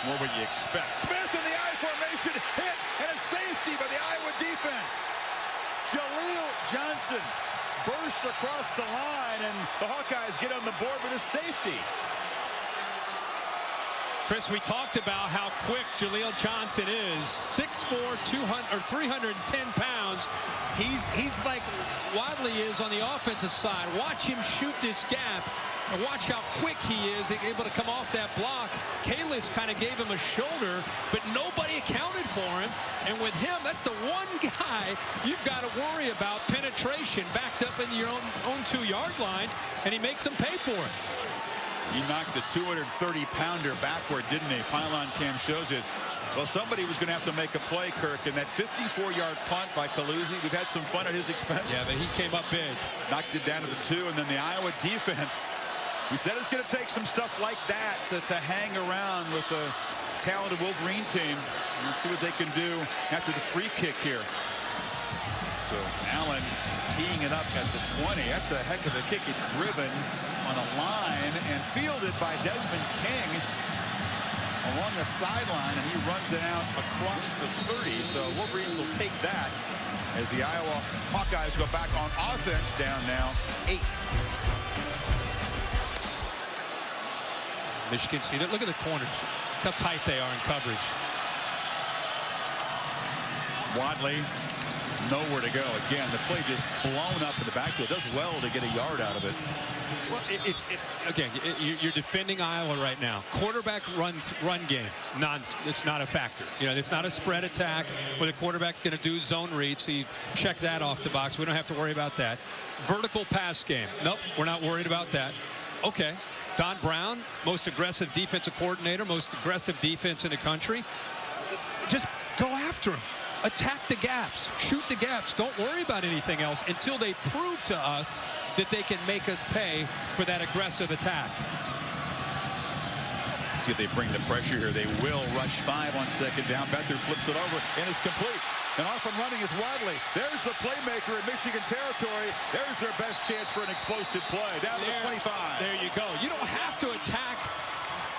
More what you expect. Smith in the I formation, hit, and a safety by the Iowa defense. Jaleel Johnson burst across the line, and the Hawkeyes get on the board with a safety. Chris, we talked about how quick Jaleel Johnson is. 6'4", 310 pounds. He's like Wadley is on the offensive side. Watch him shoot this gap. And watch how quick he is able to come off that block. Kalis kind of gave him a shoulder, but nobody accounted for him. And with him, that's the one guy you've got to worry about penetration backed up in your own 2-yard line, and he makes them pay for it. He knocked a 230-pounder backward, didn't he? Pylon cam shows it. Well, somebody was going to have to make a play, Kirk, and that 54-yard punt by Calusi, we've had some fun at his expense. Yeah, but he came up big. Knocked it down to the 2, and then the Iowa defense. We said it's going to take some stuff like that to hang around with a talented Wolverine team. We'll see what they can do after the free kick here. So Allen teeing it up at the 20. That's a heck of a kick. It's driven on a line and fielded by Desmond King along the sideline, and he runs it out across the 30. So Wolverines will take that as the Iowa Hawkeyes go back on offense, down now 8. Michigan State, look at the corners. Look how tight they are in coverage. Wadley, nowhere to go. Again, the play just blown up in the backfield. Does well to get a yard out of it. Well, again, you're defending Iowa right now. Quarterback run game, it's not a factor. You know, it's not a spread attack where the quarterback's going to do zone read. So you check that off the box. We don't have to worry about that. Vertical pass game. Nope, we're not worried about that. Okay. Don Brown, most aggressive defensive coordinator, most aggressive defense in the country. Just go after him. Attack the gaps. Shoot the gaps. Don't worry about anything else until they prove to us that they can make us pay for that aggressive attack. See if they bring the pressure here. They will rush 5 on second down. Beathard flips it over, and it's complete. And off and running is Wadley. There's the playmaker in Michigan territory. There's their best chance for an explosive play. Down to the 25. There you go. You don't have to attack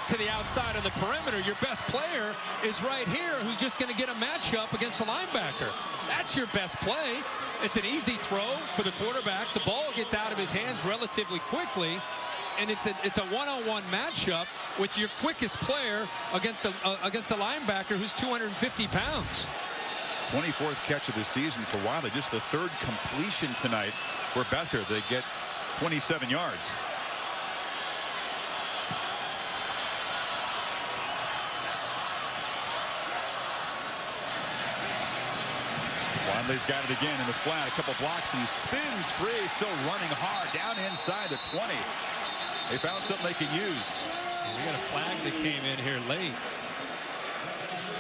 to the outside of the perimeter. Your best player is right here, who's just going to get a matchup against a linebacker. That's your best play. It's an easy throw for the quarterback. The ball gets out of his hands relatively quickly, and it's a one-on-one matchup with your quickest player against a linebacker who's 250 pounds. 24th catch of the season for Wadley. Just the 3rd completion tonight for Beathard. They get 27 yards. Wadley's got it again in the flat. A couple blocks, and he spins free. Still running hard down inside the 20. They found something they can use. We got a flag that came in here late.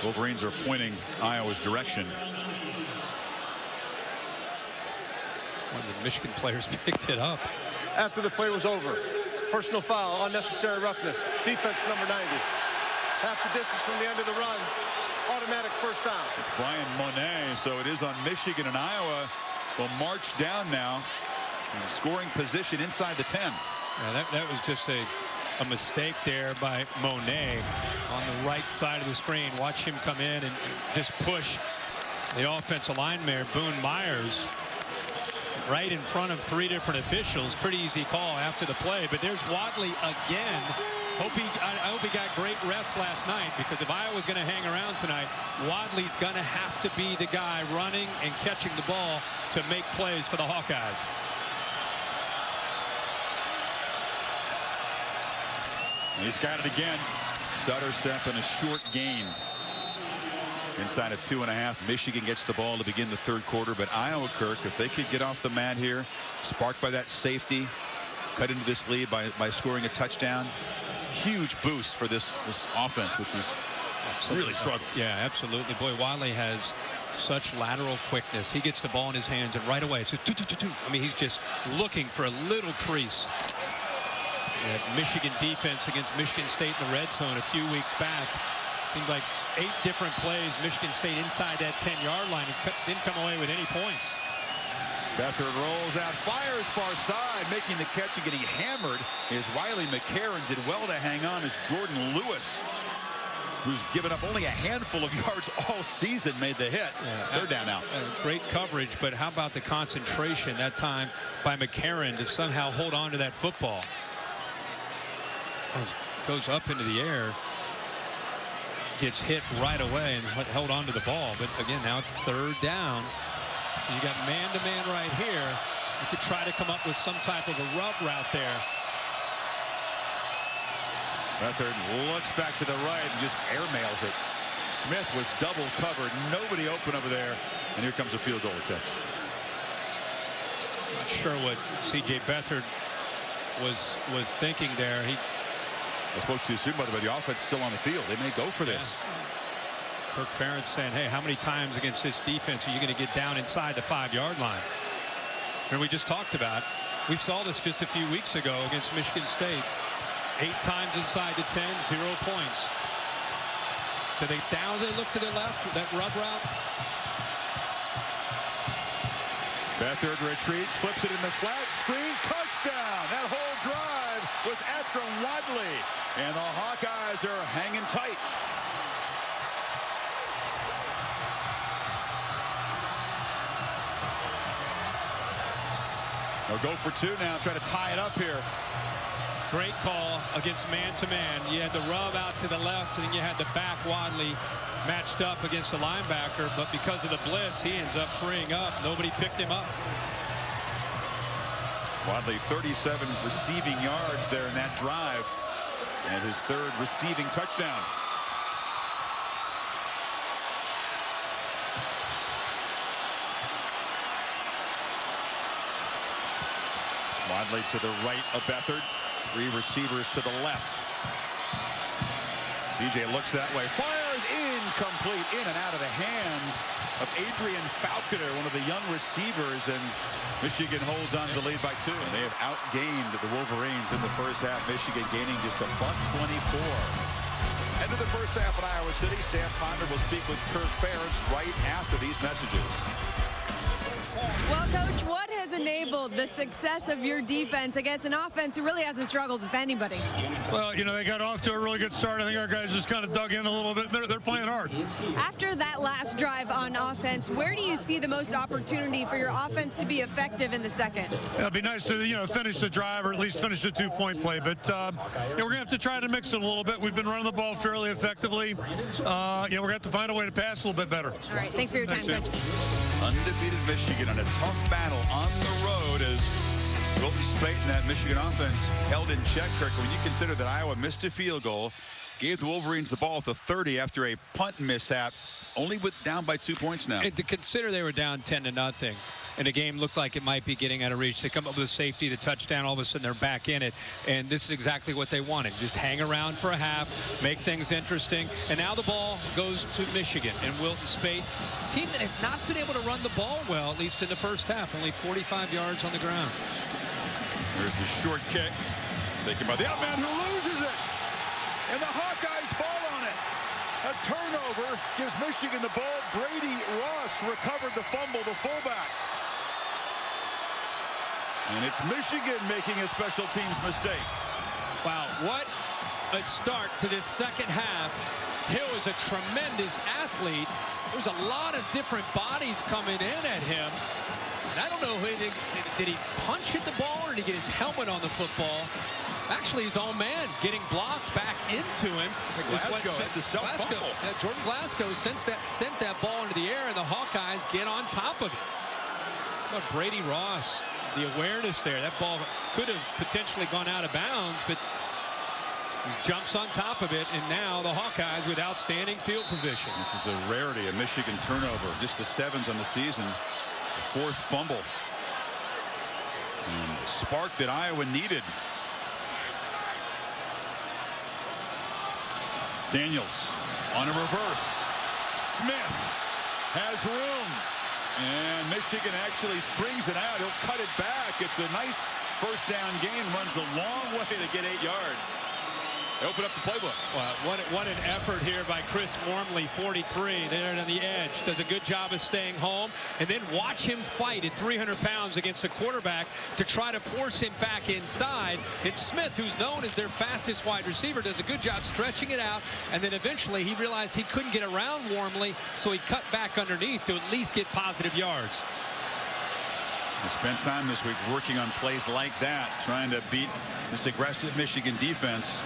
Wolverines are pointing Iowa's direction. One of the Michigan players picked it up. After the play was over, personal foul, unnecessary roughness, defense number 90. Half the distance from the end of the run, automatic first down. It's Brian Monet, so it is on Michigan, and Iowa will march down now in scoring position inside the 10. Yeah, that was just a mistake there by Monet on the right side of the screen. Watch him come in and just push the offensive lineman, Boone Myers, right in front of 3 different officials. Pretty easy call after the play, but there's Wadley again. I hope he got great rest last night, because if Iowa's going to hang around tonight, Wadley's going to have to be the guy running and catching the ball to make plays for the Hawkeyes. He's got it again. Stutter step and a short gain. Inside of 2.5. Michigan gets the ball to begin the 3rd quarter, but Iowa, Kirk, if they could get off the mat here, sparked by that safety, cut into this lead by scoring a touchdown, huge boost for this offense, which is really struggling. Yeah, absolutely. Boy, Wadley has such lateral quickness. He gets the ball in his hands, and right away it's just I mean, he's just looking for a little crease. Michigan defense against Michigan State in the red zone a few weeks back. Seemed like 8 different plays. Michigan State inside that 10-yard line and didn't come away with any points. Beathard rolls out, fires far side, making the catch and getting hammered is Riley McCarron. Did well to hang on as Jordan Lewis, who's given up only a handful of yards all season, made the hit. Yeah, they're down now. Great coverage, but how about the concentration that time by McCarron to somehow hold on to that football? Goes up into the air. gets hit right away and held on to the ball. But again, now it's 3rd down. So you got man-to-man right here. You could try to come up with some type of a rub route there. Beathard looks back to the right and just airmails it. Smith was double covered. Nobody open over there. And here comes a field goal attempt. Not sure what CJ Beathard was thinking there. I spoke too soon, by the way. The offense is still on the field. They may go for this. Kirk Ferentz saying, hey, how many times against this defense are you going to get down inside the 5-yard line? And we just talked about, we saw this just a few weeks ago against Michigan State. 8 times inside the 10, 0 points. Do they look to the left with that rub route? Beathard retreats, flips it in the flat, screen, touchdown. That whole drive was after Wadley. And the Hawkeyes are hanging tight. They'll go for 2 now, try to tie it up here. Great call against man-to-man. You had the rub out to the left, and then you had the back Wadley matched up against the linebacker. But because of the blitz, he ends up freeing up. Nobody picked him up. Wadley 37 receiving yards there in that drive. And his 3rd receiving touchdown. Wadley to the right of Beathard. 3 receivers to the left. CJ looks that way. Fires incomplete. In and out of the hands of Adrian Falconer, one of the young receivers. And Michigan holds on to the lead by 2. And they have outgained the Wolverines in the first half. Michigan gaining just a $124. End of the first half in Iowa City. Sam Ponder will speak with Kirk Ferentz right after these messages. Well, Coach, what has enabled the success of your defense against an offense who really hasn't struggled with anybody? Well, you know, they got off to a really good start. I think our guys just kind of dug in a little bit. They're playing hard. After that last drive on offense, where do you see the most opportunity for your offense to be effective in the second? It'd be nice to, you know, finish the drive or at least finish the 2-point play. But, yeah, we're going to have to try to mix it a little bit. We've been running the ball fairly effectively. You know, we're going to have to find a way to pass a little bit better. All right. Thanks for your time, Coach. Undefeated Michigan on a tough battle on the road as Wilton Spate and that Michigan offense held in check. Kirk, when you consider that Iowa missed a field goal, gave the Wolverines the ball at the 30 after a punt mishap, only down by 2 points now. And to consider they were down 10-0. And the game looked like it might be getting out of reach. They come up with a safety, the touchdown, all of a sudden they're back in it. And this is exactly what they wanted. Just hang around for a half, make things interesting. And now the ball goes to Michigan. And Wilton Spate, a team that has not been able to run the ball well, at least in the first half. Only 45 yards on the ground. There's the short kick. Taken by the outman who loses it. And the Hawkeyes fall on it. A turnover gives Michigan the ball. Brady Ross recovered the fumble, the fullback. And it's Michigan making a special teams mistake. Wow, what a start to this second half. Hill is a tremendous athlete. There's a lot of different bodies coming in at him. And I don't know, did he punch hit the ball or did he get his helmet on the football? Actually, his own man getting blocked back into him. Glasgow, that's a self-fumble. Jordan Glasgow sent that ball into the air, and the Hawkeyes get on top of it. But Brady Ross, the awareness there. That ball could have potentially gone out of bounds, but he jumps on top of it, and now the Hawkeyes with outstanding field position. This is a rarity, a Michigan turnover, just the 7th on the season, the 4th fumble. And the spark that Iowa needed. Daniels on a reverse. Smith has room. And Michigan actually strings it out. He'll cut it back. It's a nice first down gain. Runs a long way to get 8 yards. They open up the playbook. Well, what an effort here by Chris Wormley, 43, there on the edge. Does a good job of staying home. And then watch him fight at 300 pounds against the quarterback to try to force him back inside. And Smith, who's known as their fastest wide receiver, does a good job stretching it out. And then eventually he realized he couldn't get around Wormley, so he cut back underneath to at least get positive yards. He spent time this week working on plays like that, trying to beat this aggressive Michigan defense.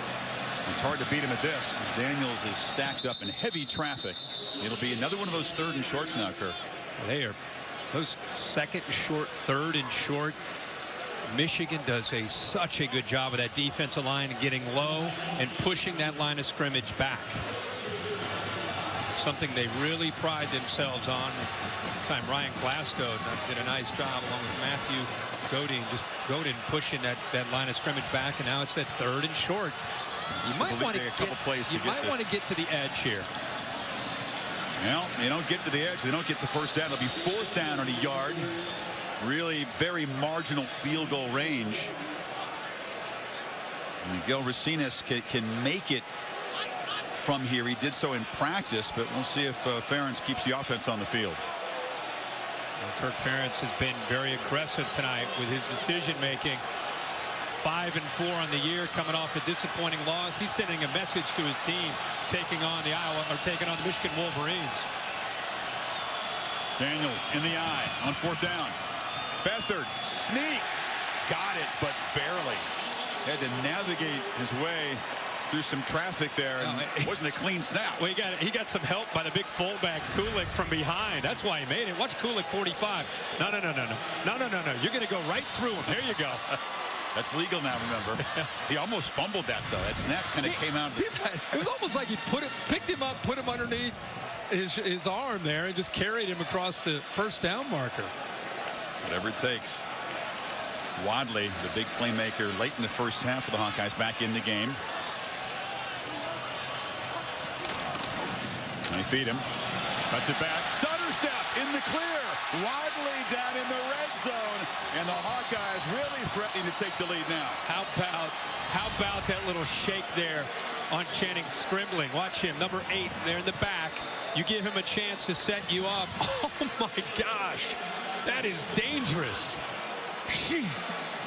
It's hard to beat him at this. Daniels is stacked up in heavy traffic. It'll be another one of those 3rd and shorts now, Kirk. They are those 2nd and short, 3rd and short. Michigan does such a good job of that defensive line and getting low and pushing that line of scrimmage back. Something they really pride themselves on. Time Ryan Glasgow did a nice job along with Matthew Godin pushing that line of scrimmage back, and now it's that 3rd and short. You might want to get to the edge here. Well, they don't get to the edge. They don't get the first down. It'll be 4th down on a yard. Really very marginal field goal range. Miguel Racines can make it from here. He did so in practice, but we'll see if Ferentz keeps the offense on the field. Kirk Ferentz has been very aggressive tonight with his decision making. 5 and 4 on the year, coming off a disappointing loss. He's sending a message to his team, taking on the Michigan Wolverines. Daniels in the eye on 4th down. Beathard sneak, got it, but barely. Had to navigate his way through some traffic there, and it wasn't a clean snap. Well, he got some help by the big fullback Kulik from behind. That's why he made it. Watch Kulik 45. No. You're going to go right through him. There you go. That's legal now, remember. He almost fumbled that, though. That snap kind of came out of the side. It was almost like he picked him up, put him underneath his arm there, and just carried him across the first down marker. Whatever it takes. Wadley, the big playmaker late in the first half of the Hawkeyes, back in the game. They feed him. Cuts it back. Stutter step in the clear. Wadley down in the red zone. And the Hawkeyes really threatening to take the lead now. How about that little shake there on Channing Scribbling? Watch him, number 8 there in the back. You give him a chance to set you up. Oh my gosh. That is dangerous.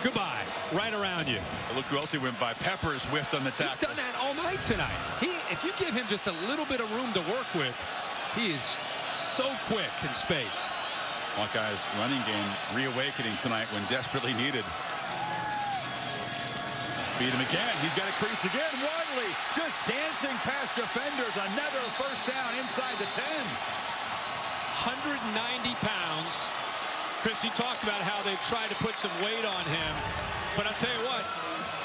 Goodbye. Right around you. Look who else he went by. Peppers whiffed on the tackle. He's done that all night tonight. If you give him just a little bit of room to work with, he is so quick in space. Hawkeyes running game reawakening tonight when desperately needed. Beat him again. He's got a crease again. Wadley just dancing past defenders. Another first down inside the 10. 190 pounds. Chris, you talked about how they've tried to put some weight on him. But I'll tell you what,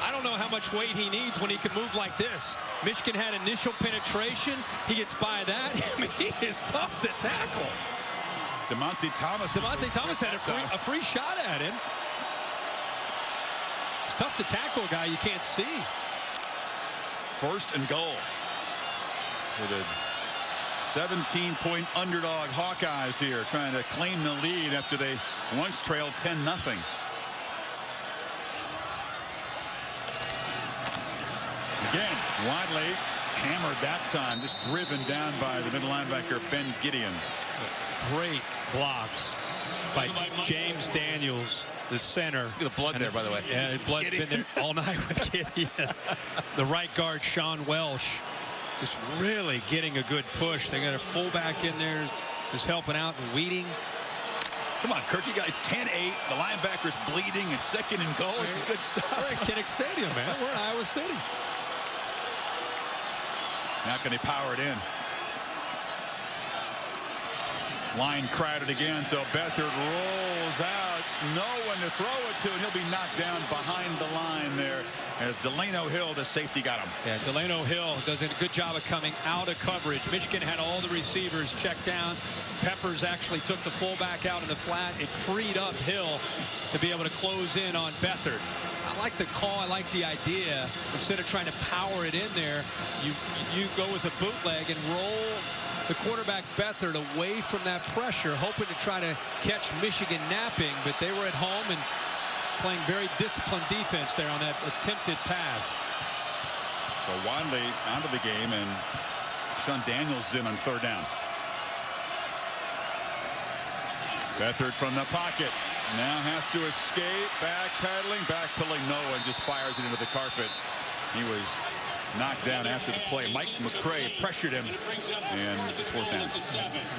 I don't know how much weight he needs when he can move like this. Michigan had initial penetration. He gets by that. I mean, he is tough to tackle. Demonte Thomas had a free shot at him. It's tough to tackle a guy you can't see. 1st and goal for the 17-point underdog Hawkeyes here, trying to claim the lead after they once trailed 10-0. Again, Wadley hammered that time, just driven down by the middle linebacker Ben Gideon. Great blocks by James Daniels, the center. Look at the blood there, by the way. Yeah, blood been there all night with Gideon. The right guard, Sean Welsh, just really getting a good push. They got a fullback in there, just helping out and weeding. Come on, Kirk, you got 10-8. The linebacker's bleeding. It's 2nd and goal. This is good stuff. We're at Kinnick Stadium, man. We're in Iowa City. Now can they power it in? Line crowded again, so Beathard rolls out. No one to throw it to, and he'll be knocked down behind the line there as Delano Hill, the safety, got him. Yeah, Delano Hill does a good job of coming out of coverage. Michigan had all the receivers checked down. Peppers actually took the fullback out in the flat. It freed up Hill to be able to close in on Beathard. I like the call. I like the idea. Instead of trying to power it in there, you go with a bootleg and roll the quarterback Beathard away from that pressure, hoping to try to catch Michigan napping, but they were at home and playing very disciplined defense there on that attempted pass. So Wadley out of the game, and Sean Daniels in on 3rd down. Beathard from the pocket. Now has to escape, backpedaling, no one, just fires it into the carpet. He was knocked down after the play. Mike McCray pressured him, and it's 4th down.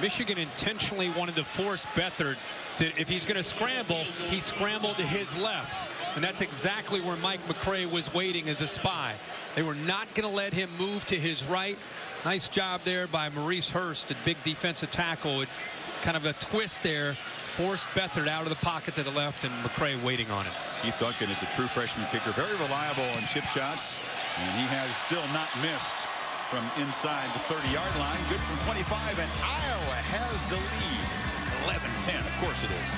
Michigan intentionally wanted to force Beathard to, if he's going to scramble, he scrambled to his left. And that's exactly where Mike McCray was waiting as a spy. They were not going to let him move to his right. Nice job there by Maurice Hurst, a big defensive tackle. Kind of a twist there. Forced Beathard out of the pocket to the left, and McCray waiting on him. Keith Duncan is a true freshman kicker, very reliable on chip shots, and he has still not missed from inside the 30-yard line. Good from 25, and Iowa has the lead. 11-10, of course it is.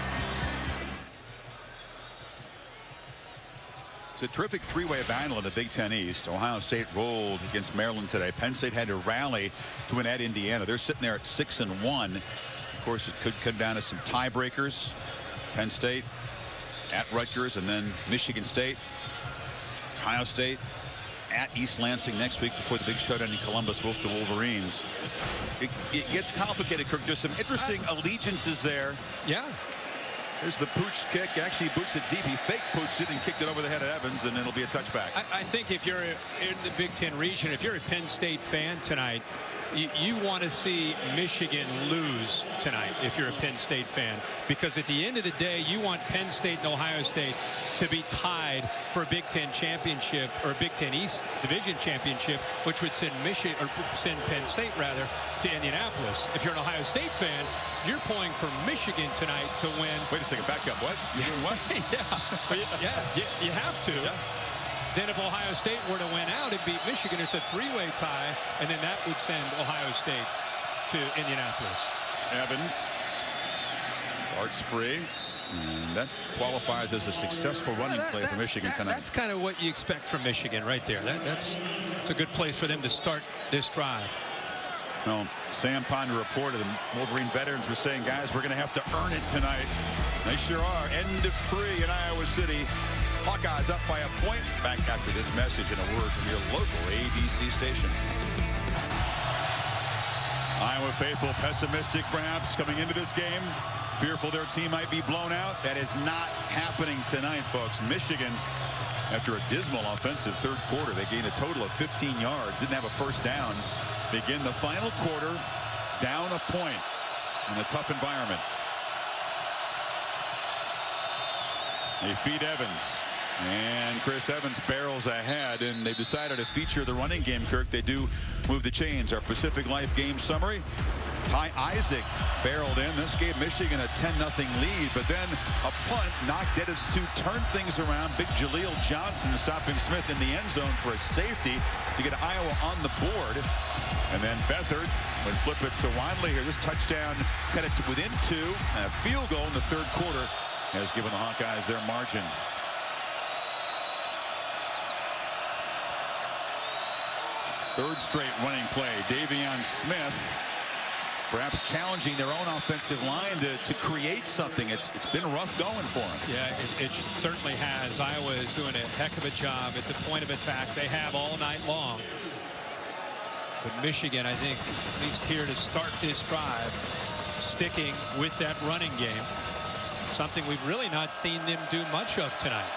It's a terrific three-way battle in the Big Ten East. Ohio State rolled against Maryland today. Penn State had to rally to win at Indiana. They're sitting there at 6-1. Of course, it could come down to some tiebreakers. Penn State at Rutgers, and then Michigan State, Ohio State at East Lansing next week before the big showdown in Columbus with the Wolverines. It gets complicated, Kirk. There's some interesting allegiances there. Yeah. There's the pooch kick. Actually boots it deep. He fake pooched it and kicked it over the head of Evans, and it'll be a touchback. I think if you're in the Big Ten region, if you're a Penn State fan tonight, you want to see Michigan lose tonight if you're a Penn State fan, because at the end of the day, you want Penn State and Ohio State to be tied for a Big Ten championship, or a Big Ten East Division championship, which would send Penn State rather to Indianapolis. If you're an Ohio State fan, you're pulling for Michigan tonight to win. Wait a second, back up. What? You doing what? You have to. Yeah. Then if Ohio State were to win out and beat Michigan, it's a three-way tie, and then that would send Ohio State to Indianapolis. Evans starts free, and that qualifies as a successful running play for Michigan tonight. That's kind of what you expect from Michigan right there. That's a good place for them to start this drive. Well, Sam Ponder reported the Wolverine veterans were saying, guys, we're going to have to earn it tonight. They sure are. End of 3 in Iowa City. Hawkeyes up by a point. Back after this message and a word from your local ABC station. Iowa faithful pessimistic perhaps coming into this game, fearful their team might be blown out. That is not happening tonight, folks. Michigan, after a dismal offensive third quarter, they gained a total of 15 yards, didn't have a first down. Begin the final quarter down a point in a tough environment. They feed Evans, and Chris Evans barrels ahead, and they've decided to feature the running game, Kirk. They do move the chains. Our Pacific Life game summary. Ty Isaac barreled in. This gave Michigan a 10-0 lead, but then a punt knocked dead at the 2, turned things around. Big Jaleel Johnson stopping Smith in the end zone for a safety to get Iowa on the board. And then Beathard would flip it to Wadley here. This touchdown cut it to within 2, and a field goal in the third quarter has given the Hawkeyes their margin. Third straight running play. Davion Smith perhaps challenging their own offensive line to create something. It's been rough going for them. Yeah, it certainly has. Iowa is doing a heck of a job at the point of attack. They have all night long. But Michigan, I think, at least here to start this drive, sticking with that running game. Something we've really not seen them do much of tonight.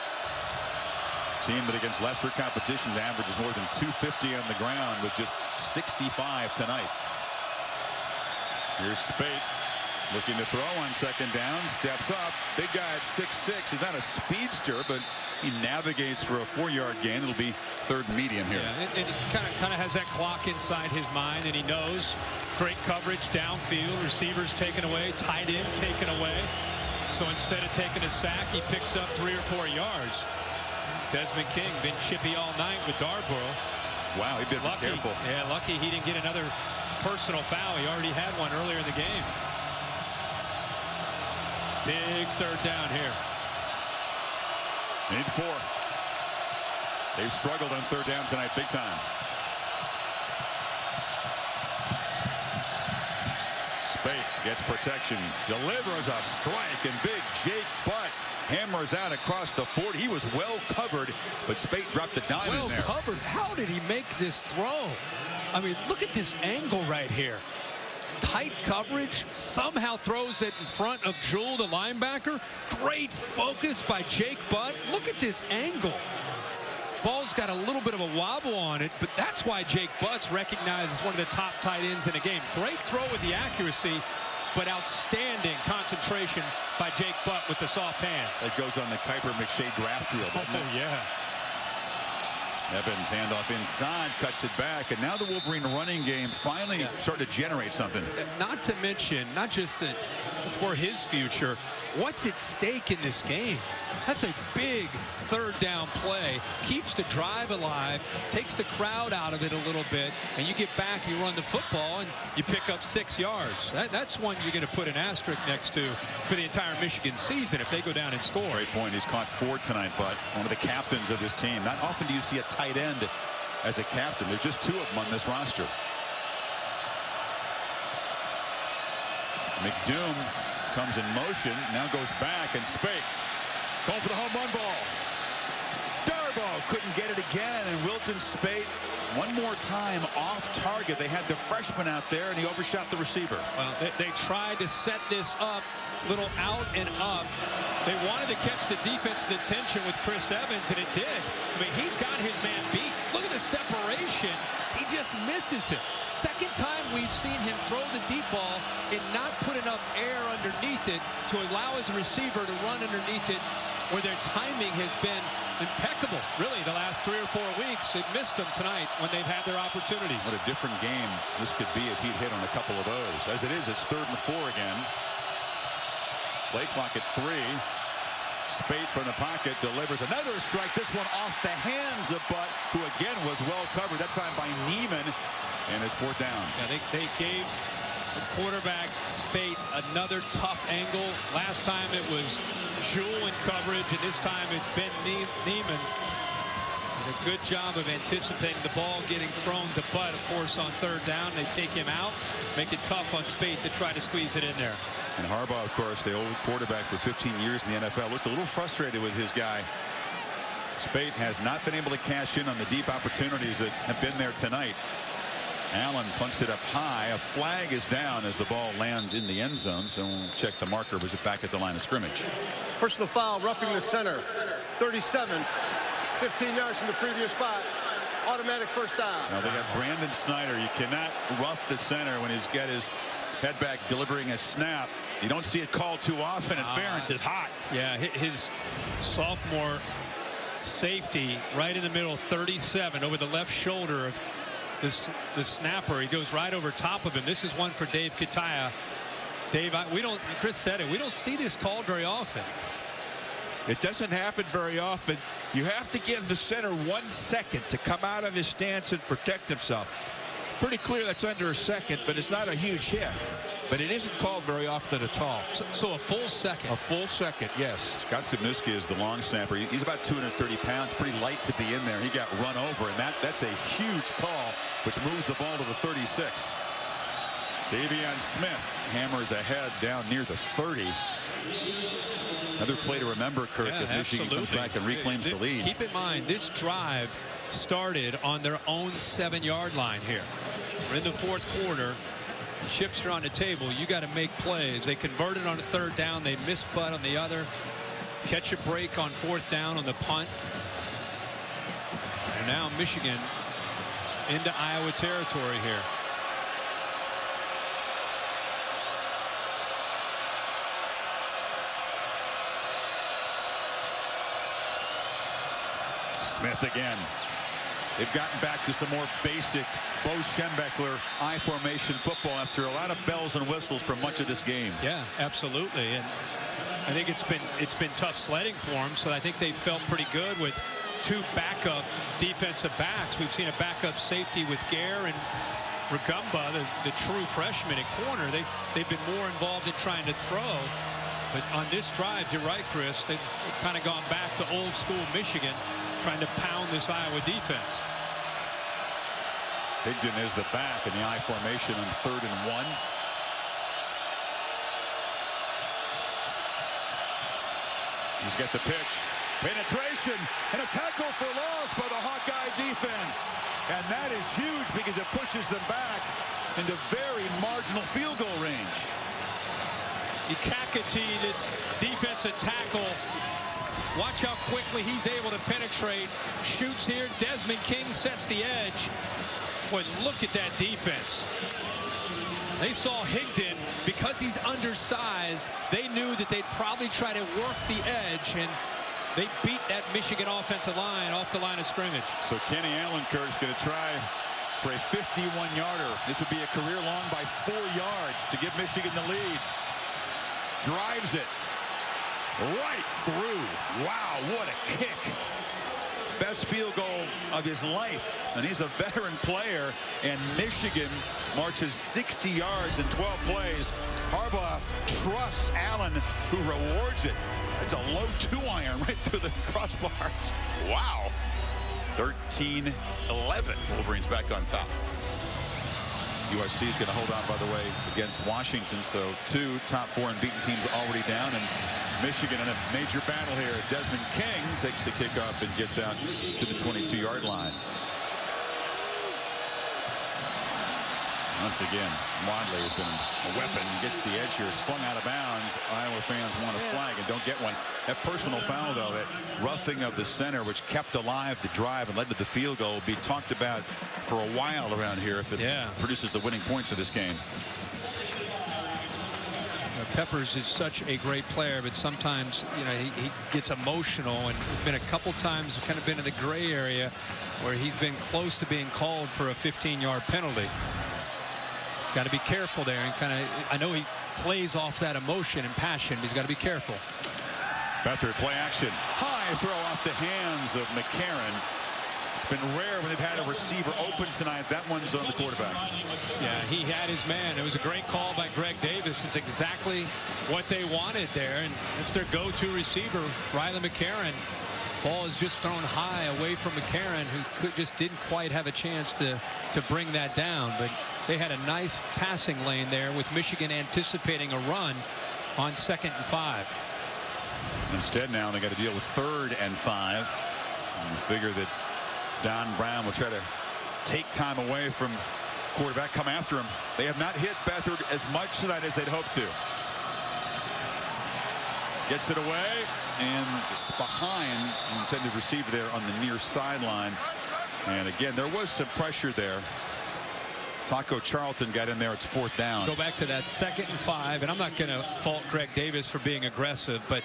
Team that against lesser competition averages more than 250 on the ground with just 65 tonight. Here's Spate looking to throw on second down. Steps up. Big guy at 6'6". He's not a speedster, but he navigates for a 4-yard gain. It'll be third medium here. Yeah, and he kind of has that clock inside his mind, and he knows great coverage downfield. Receivers taken away. Tight end taken away. So instead of taking a sack, he picks up 3 or 4 yards. Desmond King been chippy all night with Darborough. Wow, he's been careful. Yeah, lucky he didn't get another personal foul. He already had one earlier in the game. Big third down here. Need 4. They've struggled on third down tonight big time. Spate gets protection, delivers a strike, and big Jake Butt hammers out across the 40. He was well covered, but Spate dropped the dime in there. Well covered. How did he make this throw? I mean, look at this angle right here. Tight coverage, somehow throws it in front of Jewell, the linebacker. Great focus by Jake Butt. Look at this angle. Ball's got a little bit of a wobble on it, but that's why Jake Butt's recognized as one of the top tight ends in the game. Great throw with the accuracy, but outstanding concentration by Jake Butt with the soft hands. That goes on the Kuiper McShay draft reel. Oh, yeah. Evans handoff inside, cuts it back, and now the Wolverine running game finally starting to generate something. Not to mention, not just for his future, what's at stake in this game? That's a big third down play. Keeps the drive alive, takes the crowd out of it a little bit, and you get back, you run the football, and you pick up 6 yards. That's one you're going to put an asterisk next to for the entire Michigan season if they go down and score. Great point. He's caught 4 tonight, but one of the captains of this team. Not often do you see a tight end as a captain. There's just 2 of them on this roster. McDoom comes in motion, now goes back, and Spate going for the home run ball. Darboh couldn't get it again, and Wilton Spate one more time off target. They had the freshman out there, and he overshot the receiver. Well, they tried to set this up, little out and up. They wanted to catch the defense's attention with Chris Evans, and it did. I mean, he's got his man beat. Look at the separation. He just misses him. Second time we've seen him throw the deep ball and not put enough air underneath it to allow his receiver to run underneath it, where their timing has been impeccable. Really, the last 3 or 4 weeks, they've missed them tonight when they've had their opportunities. What a different game this could be if he'd hit on a couple of those. As it is, it's 3rd and 4 again. Play clock at 3. Spate from the pocket delivers another strike. This one off the hands of Butt, who again was well covered, that time by Neiman, and it's 4th down. Yeah, they gave the quarterback Spate another tough angle. Last time it was Jewell in coverage, and this time it's Ben Neiman. A good job of anticipating the ball getting thrown to Butt. Of course, on 3rd down, they take him out, make it tough on Spate to try to squeeze it in there. And Harbaugh, of course, the old quarterback for 15 years in the NFL, looked a little frustrated with his guy. Spate has not been able to cash in on the deep opportunities that have been there tonight. Allen punts it up high. A flag is down as the ball lands in the end zone. So we'll check the marker. Was it back at the line of scrimmage? Personal foul, roughing the center. 37, 15 yards from the previous spot. Automatic first down. Now they got Brandon Snyder. You cannot rough the center when he's got his head back delivering a snap. You don't see it called too often, and Ferentz is hot. Yeah, his sophomore safety right in the middle, 37, over the left shoulder of the snapper. He goes right over top of him. This is one for Dave Kataya. Dave, Chris said it, we don't see this called very often. It doesn't happen very often. You have to give the center 1 second to come out of his stance and protect himself. Pretty clear that's under a second, but it's not a huge hit. But it isn't called very often at all. So a full second. A full second, yes. Scott Subniewski is the long snapper. He's about 230 pounds, pretty light to be in there. He got run over, and that's a huge call, which moves the ball to the 36. Davion Smith hammers ahead down near the 30. Another play to remember, Kirk, if Michigan comes back and reclaims the lead. Keep in mind, this drive started on their own 7-yard line here. We're in the 4th quarter. Chips are on the table. You got to make plays. They converted on the 3rd down. They missed Butt on the other. Catch a break on 4th down on the punt. And now Michigan into Iowa territory here. Smith again. They've gotten back to some more basic Bo Schembechler I formation football after a lot of bells and whistles for much of this game. Yeah, absolutely. And I think it's been tough sledding for them. So I think they felt pretty good with 2 backup defensive backs. We've seen a backup safety with Gare and Rugamba, the true freshman at corner. They've been more involved in trying to throw. But on this drive, you're right, Chris, they've kind of gone back to old school Michigan, trying to pound this Iowa defense. Higdon is the back in the I formation on 3rd and 1. He's got the pitch. Penetration and a tackle for loss by the Hawkeye defense. And that is huge because it pushes them back into very marginal field goal range. Ikakati, the defensive tackle. Watch how quickly he's able to penetrate. Shoots here. Desmond King sets the edge. Boy, look at that defense. They saw Higdon, because he's undersized, they knew that they'd probably try to work the edge, and they beat that Michigan offensive line off the line of scrimmage. So Kenny Allenkirk's going to try for a 51-yarder. This would be a career long by 4 yards to give Michigan the lead. Drives it right through. Wow, what a kick. Best field goal of his life, and he's a veteran player, and Michigan marches 60 yards in 12 plays. Harbaugh trusts Allen, who rewards it. It's a low 2-iron right through the crossbar. Wow. 13-11. Wolverines back on top. USC is going to hold on, by the way, against Washington. So 2 top 4 unbeaten teams already down, and Michigan in a major battle here. Desmond King takes the kickoff and gets out to the 22-yard line. Once again, Wadley has been a weapon. He gets the edge here, slung out of bounds. Iowa fans want a flag and don't get one. That personal foul, though, that roughing of the center, which kept alive the drive and led to the field goal, will be talked about for a while around here if it produces the winning points of this game. Peppers is such a great player, but sometimes, you know, he gets emotional, and been a couple times kind of been in the gray area where he's been close to being called for a 15-yard penalty. Got to be careful there, and kind of, I know he plays off that emotion and passion, but he's got to be careful. Beathard play action. High throw off the hands of McCarron. It's been rare when they've had a receiver open tonight. That one's on the quarterback. Yeah, he had his man. It was a great call by Greg Davis. It's exactly what they wanted there, and it's their go-to receiver, Riley McCarron. Ball is just thrown high away from McCarron, who just didn't quite have a chance to bring that down. But they had a nice passing lane there with Michigan anticipating a run on 2nd and 5. Instead, now they got to deal with 3rd and 5. And you figure that Don Brown will try to take time away from quarterback, come after him. They have not hit Beathard as much tonight as they'd hoped to. Gets it away, and it's behind the intended receiver there on the near sideline. And again, there was some pressure there. Taco Charlton got in there. It's 4th down. Go back to that 2nd and 5, and I'm not going to fault Greg Davis for being aggressive, but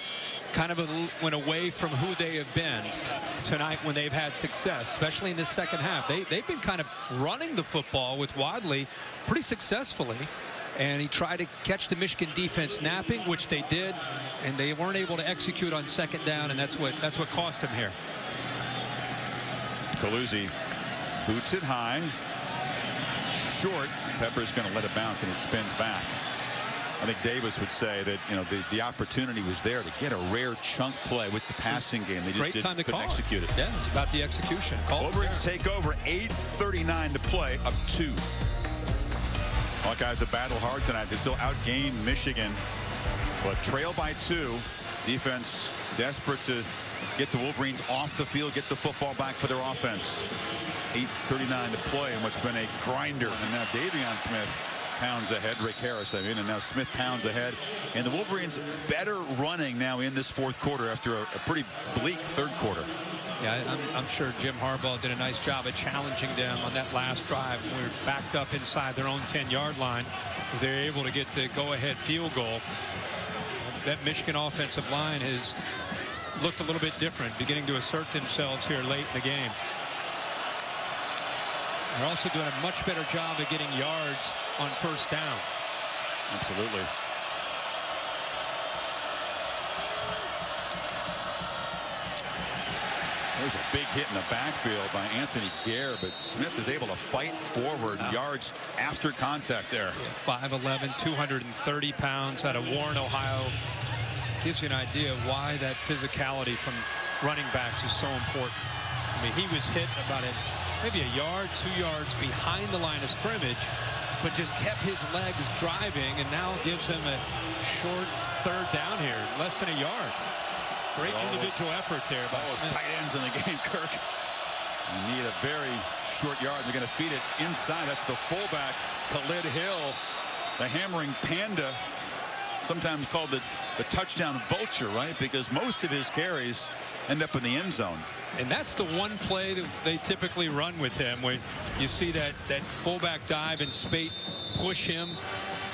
kind of went away from who they have been tonight when they've had success, especially in the second half. They've been kind of running the football with Wadley pretty successfully, and he tried to catch the Michigan defense napping, which they did, and they weren't able to execute on 2nd down, and that's what cost him here. Coluzzi boots it high. Short. Pepper's going to let it bounce, and it spins back. I think Davis would say that, you know, the opportunity was there to get a rare chunk play with the passing game. They just couldn't execute it. Yeah, it's about the execution. Wolverines take over. 8:39 to play, up 2. Hawkeyes have battled hard tonight. They still outgained Michigan, but trail by 2. Defense desperate to get the Wolverines off the field, get the football back for their offense. 8:39 to play, and what's been a grinder. And now Davion Smith pounds ahead. Rick Harris, I mean, and now Smith pounds ahead. And the Wolverines better running now in this 4th quarter after a pretty bleak 3rd quarter. Yeah, I'm sure Jim Harbaugh did a nice job of challenging them on that last drive. We were backed up inside their own 10-yard line. They were able to get the go-ahead field goal. That Michigan offensive line has looked a little bit different, beginning to assert themselves here late in the game. They're also doing a much better job of getting yards on 1st down. Absolutely. There's a big hit in the backfield by Anthony Gare, but Smith is able to fight forward yards after contact there. 5'11", 230 pounds out of Warren, Ohio. Gives you an idea of why that physicality from running backs is so important. I mean, he was hit about maybe a yard, 2 yards behind the line of scrimmage, but just kept his legs driving, and now gives him a short 3rd down here, less than a yard. Great individual effort there. All those tight ends in the game, Kirk. You need a very short yard. They're going to feed it inside. That's the fullback, Khalid Hill, the hammering panda, sometimes called the touchdown vulture, right? Because most of his carries end up in the end zone. And that's the one play that they typically run with him, where you see that fullback dive and Spate push him.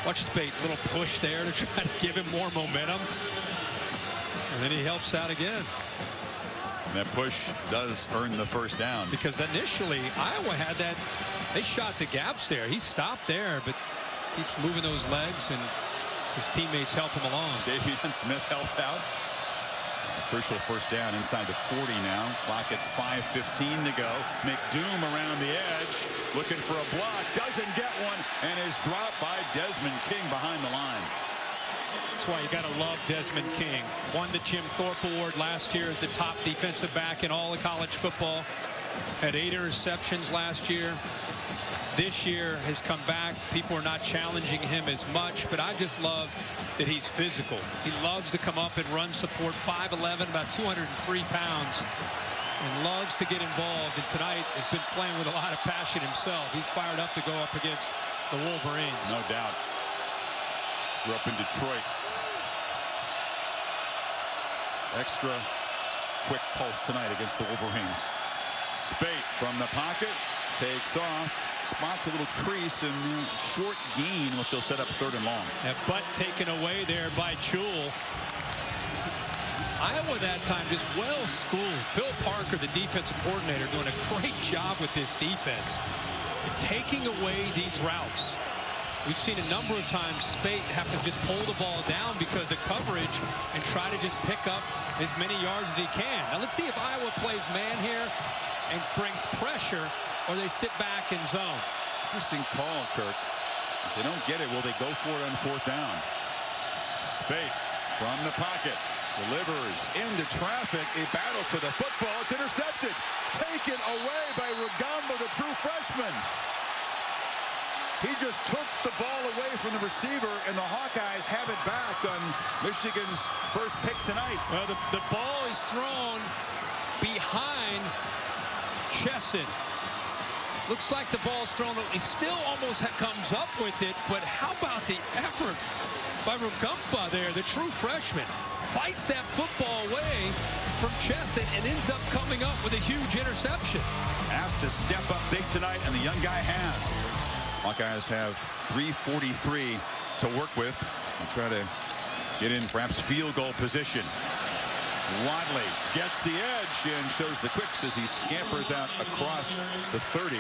Watch Spate, little push there to try to give him more momentum. And then he helps out again. And that push does earn the first down. Because initially Iowa had that, they shot the gaps there. He stopped there, but keeps moving those legs, and his teammates help him along. Davion Smith helped out. A crucial first down inside the 40 now. Clock at 5:15 to go. McDoom around the edge, looking for a block. Doesn't get one, and is dropped by Desmond King behind the line. That's why you got to love Desmond King. Won the Jim Thorpe Award last year as the top defensive back in all of college football. Had 8 interceptions last year. This year has come back. People are not challenging him as much, but I just love that he's physical. He loves to come up and run support. 5'11", about 203 pounds, and loves to get involved. And tonight has been playing with a lot of passion himself. He's fired up to go up against the Wolverines. No doubt. Grew up in Detroit. Extra quick pulse tonight against the Wolverines. Spate from the pocket, takes off, spots a little crease, and short gain, which will set up 3rd and long. That butt taken away there by Jewell. Iowa that time just well schooled. Phil Parker, the defensive coordinator, doing a great job with this defense, taking away these routes. We've seen a number of times Spate have to just pull the ball down because of coverage and try to just pick up as many yards as he can. Now let's see if Iowa plays man here and brings pressure, or they sit back in zone. Interesting call, Kirk. If they don't get it, will they go for it on 4th down? Spate from the pocket, delivers into traffic. A battle for the football. It's intercepted. Taken away by Rugamba, the true freshman. He just took the ball away from the receiver, and the Hawkeyes have it back on Michigan's first pick tonight. Well, the ball is thrown behind Chesson. Looks like the ball's thrown. He still almost comes up with it, but how about the effort by Rugamba there, the true freshman? Fights that football away from Chesson and ends up coming up with a huge interception. Asked to step up big tonight, and the young guy has. Hawkeyes have 3:43 to work with and try to get in perhaps field goal position. Wadley gets the edge and shows the quicks as he scampers out across the 30.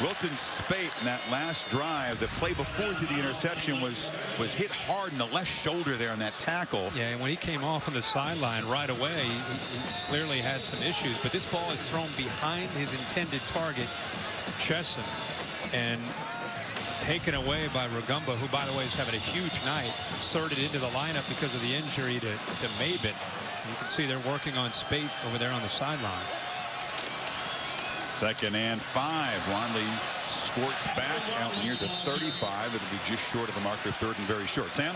Wilton Spate in that last drive, the play before to the interception, was hit hard in the left shoulder there on that tackle. Yeah, and when he came off on the sideline right away, he clearly had some issues. But this ball is thrown behind his intended target, Chesson, and taken away by Rugamba, who, by the way, is having a huge night. Inserted into the lineup because of the injury to Maben. You can see they're working on Spate over there on the sideline. 2nd and 5. Wadley squirts back out near the 35. It'll be just short of the marker. 3rd and very short. Sam?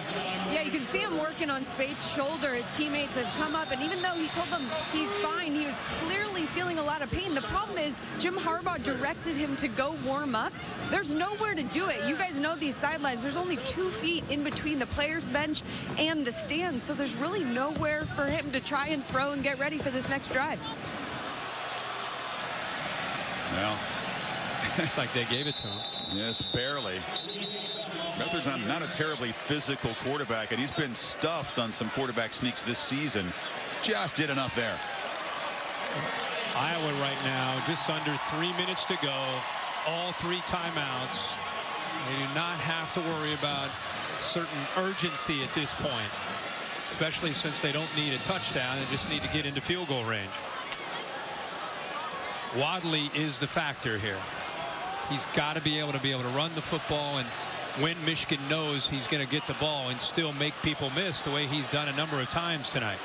Yeah, you can see him working on Spate's shoulder. His teammates have come up, and even though he told them he's fine, he was clearly feeling a lot of pain. The problem is Jim Harbaugh directed him to go warm up. There's nowhere to do it. You guys know these sidelines. There's only 2 feet in between the players' bench and the stands, so there's really nowhere for him to try and throw and get ready for this next drive. Well, it's like they gave it to him. Yes, barely. Beathard's not a terribly physical quarterback, and he's been stuffed on some quarterback sneaks this season. Just did enough there. Iowa right now, just under 3 minutes to go. All 3 timeouts. They do not have to worry about certain urgency at this point, especially since they don't need a touchdown. They just need to get into field goal range. Wadley is the factor here. He's got to be able to run the football, and when Michigan knows he's going to get the ball and still make people miss the way he's done a number of times tonight.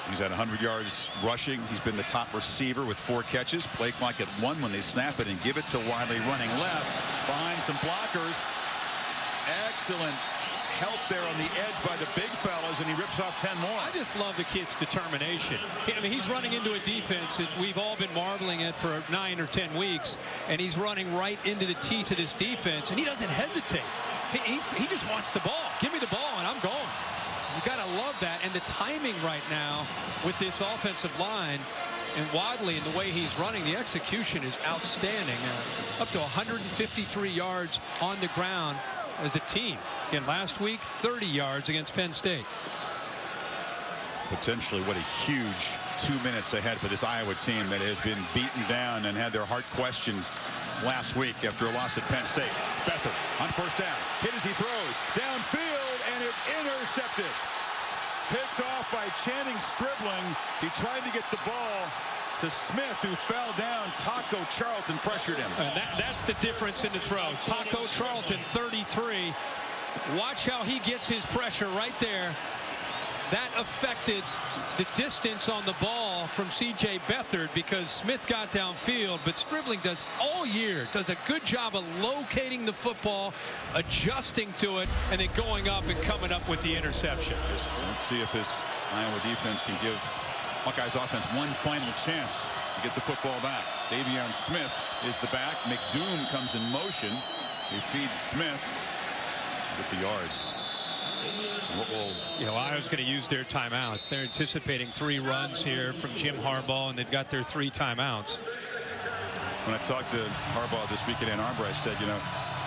He's had 100 yards rushing. He's been the top receiver with 4 catches. Play clock at 1 when they snap it and give it to Wadley running left behind some blockers. Excellent help there on the edge by the big fellas, and he rips off 10 more. I just love the kid's determination. I mean, he's running into a defense that we've all been marveling at for 9 or 10 weeks, and he's running right into the teeth of this defense, and he doesn't hesitate. He just wants the ball. Give me the ball, and I'm going. You got to love that, and the timing right now with this offensive line and Wadley and the way he's running, the execution is outstanding. Up to 153 yards on the ground as a team. Again, last week, 30 yards against Penn State. Potentially what a huge 2 minutes ahead for this Iowa team that has been beaten down and had their heart questioned last week after a loss at Penn State. Beathard on first down. Hit as he throws. Downfield, and it intercepted. Picked off by Channing Stribling. He tried to get the ball to Smith, who fell down. Taco Charlton pressured him. And that's the difference in the throw. Taco Charlton, 33. Watch how he gets his pressure right there. That affected the distance on the ball from CJ Beathard because Smith got downfield, but Stribling does all year, does a good job of locating the football, adjusting to it, and then going up and coming up with the interception. Let's see if this Iowa defense can give Hawkeyes offense one final chance to get the football back. Davion Smith is the back. McDoom comes in motion. He feeds Smith. Gets a yard. You know, Iowa's going to use their timeouts. They're anticipating 3 runs here from Jim Harbaugh, and they've got their 3 timeouts. When I talked to Harbaugh this week at Ann Arbor, I said, you know,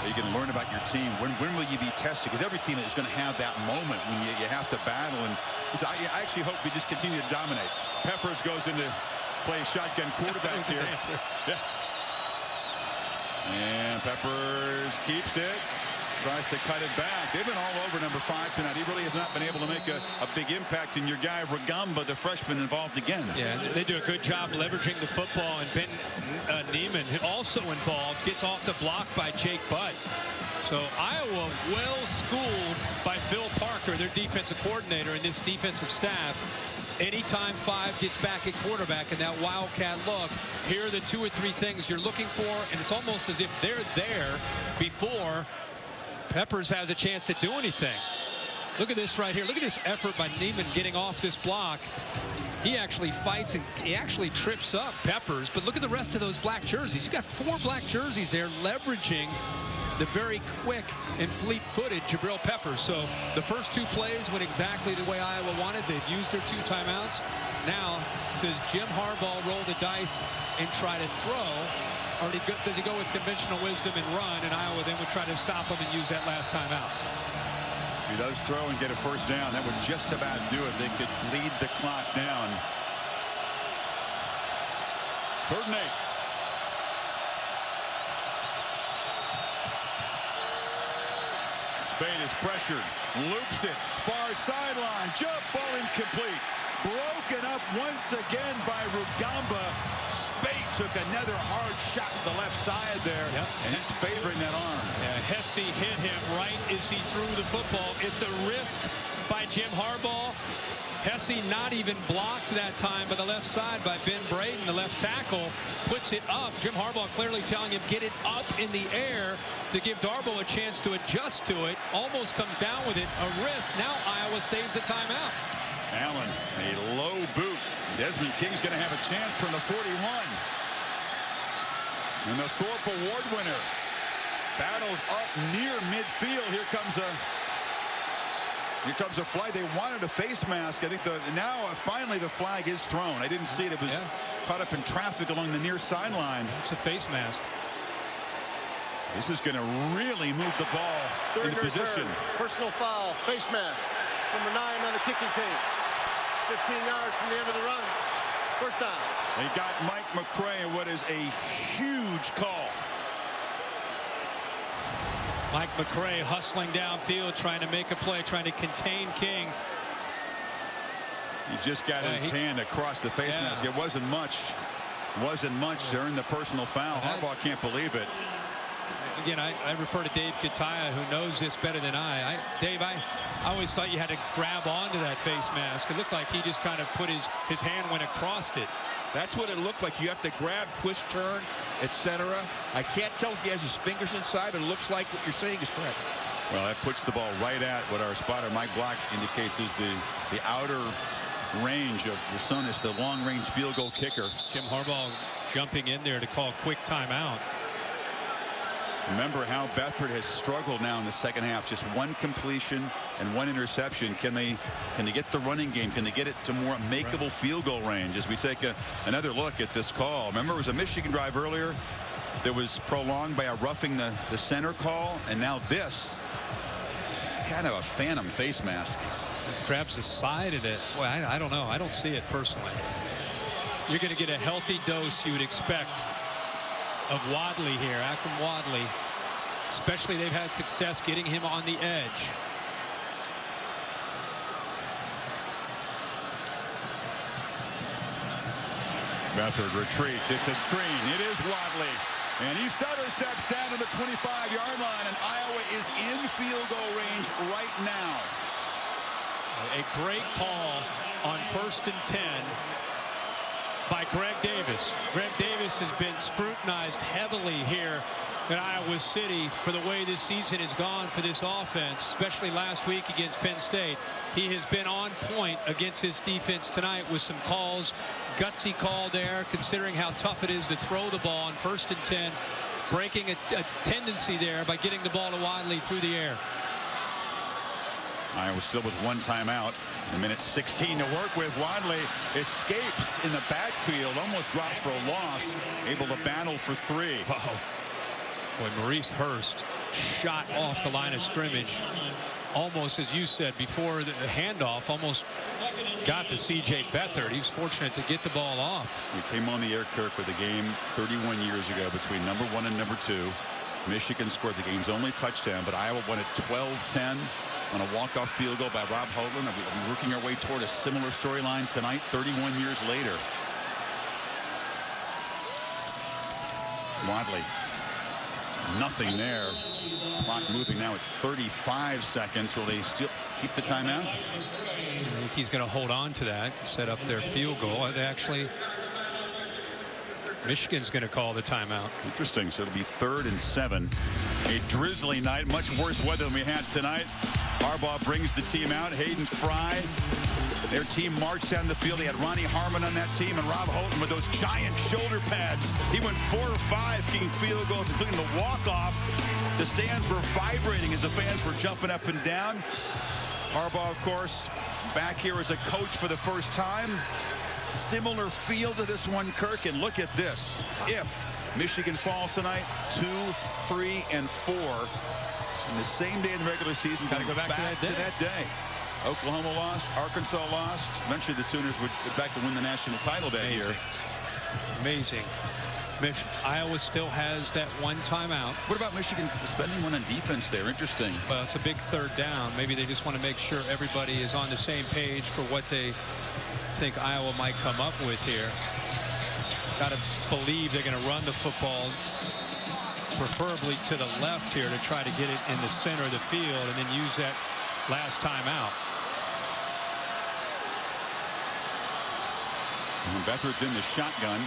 you can learn about your team. When will you be tested? Because every team is going to have that moment when you have to battle. And so I actually hope we just continue to dominate. Peppers goes into play shotgun quarterback here. Yeah. And Peppers keeps it. Tries to cut it back. They've been all over number 5 tonight. He really has not been able to make a big impact. And your guy, Rugamba, the freshman, involved again. Yeah, they do a good job leveraging the football. And Ben Neiman, also involved, gets off the block by Jake Butt. So Iowa well schooled by Phil Parker, their defensive coordinator, and this defensive staff. Anytime 5 gets back at quarterback and that wildcat look, here are the 2 or 3 things you're looking for. And it's almost as if they're there before Peppers has a chance to do anything. Look at this right here. Look at this effort by Neiman getting off this block. He actually fights and he actually trips up Peppers. But look at the rest of those black jerseys. He's got 4 black jerseys there, leveraging the very quick and fleet-footed Jabril Peppers. So the first 2 plays went exactly the way Iowa wanted. They've used their 2 timeouts. Now, does Jim Harbaugh roll the dice and try to throw? Or does he go with conventional wisdom and run, and Iowa then would try to stop him and use that last timeout? If he does throw and get a first down, that would just about do it. They could lead the clock down. 3rd and 8. Spade is pressured, loops it, far sideline, jump ball incomplete. Broken up once again by Rugamba. Spade took another hard shot to the left side there, and he's favoring that arm. Yeah, Hesse hit him right as he threw the football. It's a risk by Jim Harbaugh. Hesse not even blocked that time by the left side by Ben Braden, the left tackle, puts it up. Jim Harbaugh clearly telling him get it up in the air to give Darboh a chance to adjust to it. Almost comes down with it, a risk. Now Iowa saves a timeout. Allen, a low boot. Desmond King's going to have a chance from the 41. And the Thorpe Award winner battles up near midfield. Here comes a flag. They wanted a face mask. I think finally the flag is thrown. I didn't see it. It was caught up in traffic along the near sideline. It's a face mask. This is going to really move the ball into position. Personal foul, face mask. Number 9 on the kicking team. 15 yards from the end of the run. First down. They got Mike McCray, what is a huge call. Mike McCray hustling downfield, trying to make a play, trying to contain King. He just got his hand across the face mask. It wasn't much. To earn the personal foul. Harbaugh can't believe it. Again, I refer to Dave Kataya, who knows this better than I. Dave, I always thought you had to grab onto that face mask. It looked like he just kind of put his hand went across it. That's what it looked like. You have to grab, twist, turn, etc. I can't tell if he has his fingers inside, but it looks like what you're saying is correct. Well, that puts the ball right at what our spotter Mike Block indicates is the outer range of Rasonis, the long-range field goal kicker. Jim Harbaugh jumping in there to call quick timeout. Remember how Beathard has struggled now in the second half. Just 1 completion and 1 interception. Can they get the running game? Can they get it to more makeable field goal range? As we take another look at this call. Remember, it was a Michigan drive earlier that was prolonged by a roughing the center call, and now this kind of a phantom face mask. Just grabs the side of it. Boy, I don't know. I don't see it personally. You're going to get a healthy dose you would expect of Wadley here, Akram Wadley. Especially they've had success getting him on the edge. Beathard retreats. It's a screen. It is Wadley. And he stutter steps down to the 25-yard line, and Iowa is in field goal range right now. A great call on 1st and 10 by Greg Davis. Greg Davis has been scrutinized heavily here in Iowa City for the way this season has gone for this offense, especially last week against Penn State. He has been on point against his defense tonight with some calls. Gutsy call there, considering how tough it is to throw the ball on 1st and 10, breaking a tendency there by getting the ball to Wadley through the air. Iowa still with one timeout. A minute 16 to work with. Wadley escapes in the backfield, almost dropped for a loss, able to battle for 3. Wow. Boy, Maurice Hurst shot off the line of scrimmage. Almost, as you said before, the handoff almost got to CJ Beathard. He was fortunate to get the ball off. We came on the air, Kirk, with a game 31 years ago between number 1 and number 2. Michigan scored the game's only touchdown, but Iowa won it 12-10 on a walk-off field goal by Rob Hoagland. Are we working our way toward a similar storyline tonight, 31 years later? Wadley. Nothing there. Clock moving now at 35 seconds. Will they still keep the timeout? I think he's going to hold on to that, set up their field goal. They actually, Michigan's going to call the timeout. Interesting. So it'll be 3rd and 7. A drizzly night, much worse weather than we had tonight. Harbaugh brings the team out. Hayden Fry. Their team marched down the field. They had Ronnie Harmon on that team and Rob Houghton with those giant shoulder pads. He went 4 or 5 kicking field goals, including the walk-off. The stands were vibrating as the fans were jumping up and down. Harbaugh, of course, back here as a coach for the first time. Similar feel to this one, Kirk, and look at this. If Michigan falls tonight, 2, 3, and 4, in the same day in the regular season, got to go back to that day. Oklahoma lost, Arkansas lost. Eventually the Sooners would get back to win the national title that year. Amazing. Iowa still has that one timeout. What about Michigan spending one on defense there? Interesting. Well, it's a big 3rd down. Maybe they just want to make sure everybody is on the same page for what they think Iowa might come up with here. Got to believe they're going to run the football preferably to the left here to try to get it in the center of the field and then use that last timeout. And Beathard's in the shotgun.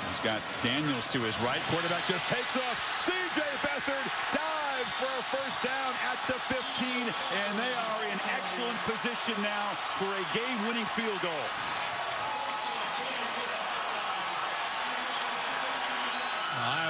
He's got Daniels to his right. Quarterback just takes off. CJ Beathard dives for a 1st down at the 15, and they are in excellent position now for a game-winning field goal.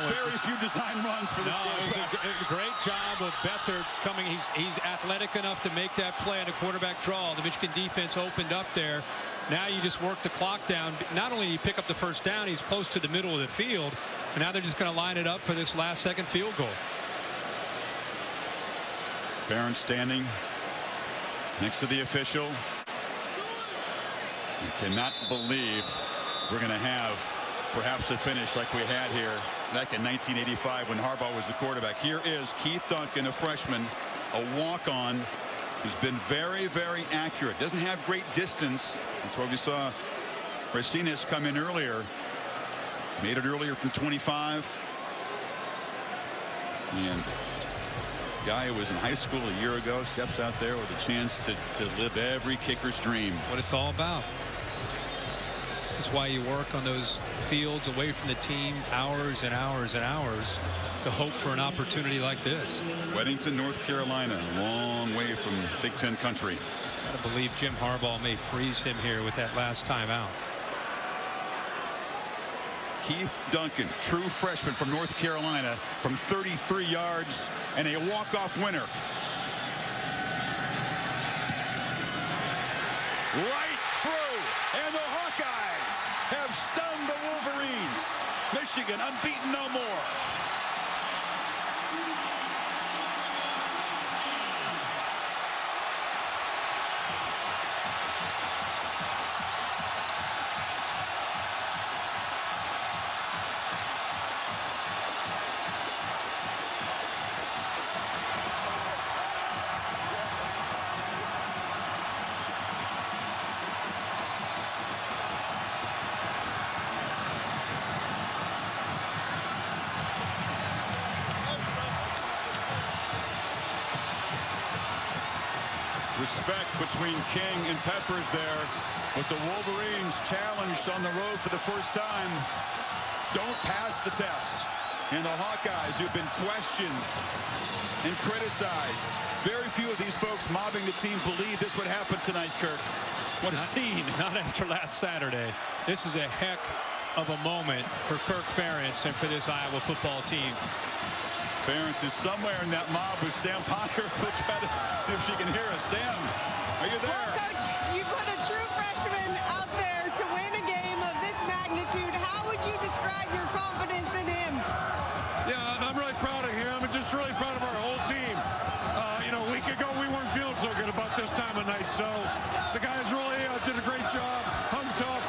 Very few design runs for this quarterback. It was a great job of Beathard coming. He's athletic enough to make that play on a quarterback draw. The Michigan defense opened up there. Now you just work the clock down. Not only do you pick up the 1st down, he's close to the middle of the field. And now they're just going to line it up for this last-second field goal. Barron standing next to the official. I cannot believe we're going to have perhaps a finish like we had here back in 1985 when Harbaugh was the quarterback. Here is Keith Duncan, a freshman, a walk-on, who's been very, very accurate. Doesn't have great distance. That's why we saw Racines come in earlier. Made it earlier from 25. And the guy who was in high school a year ago steps out there with a chance to live every kicker's dream. That's what it's all about. This is why you work on those fields away from the team hours and hours and hours to hope for an opportunity like this. Weddington, North Carolina, a long way from Big Ten country. Gotta believe Jim Harbaugh may freeze him here with that last timeout. Keith Duncan, true freshman from North Carolina, from 33 yards and a walk-off winner. Right through, and the Hawkeyes have stunned the Wolverines. Michigan unbeaten no more. Respect between King and Peppers there, with the Wolverines challenged on the road for the first time. Don't pass the test. And the Hawkeyes, who've been questioned and criticized, very few of these folks mobbing the team believe this would happen tonight, Kirk. What a scene. Not after last Saturday. This is a heck of a moment for Kirk Ferentz and for this Iowa football team. Ferentz is somewhere in that mob with Sam Potter. We'll try to see if she can hear us. Sam, are you there? Well, Coach, you put a true freshman out there to win a game of this magnitude. How would you describe your confidence in him? Yeah, I'm really proud of him and just really proud of our whole team. You know, a week ago we weren't feeling so good about this time of night, so the guys really did a great job, hung tough,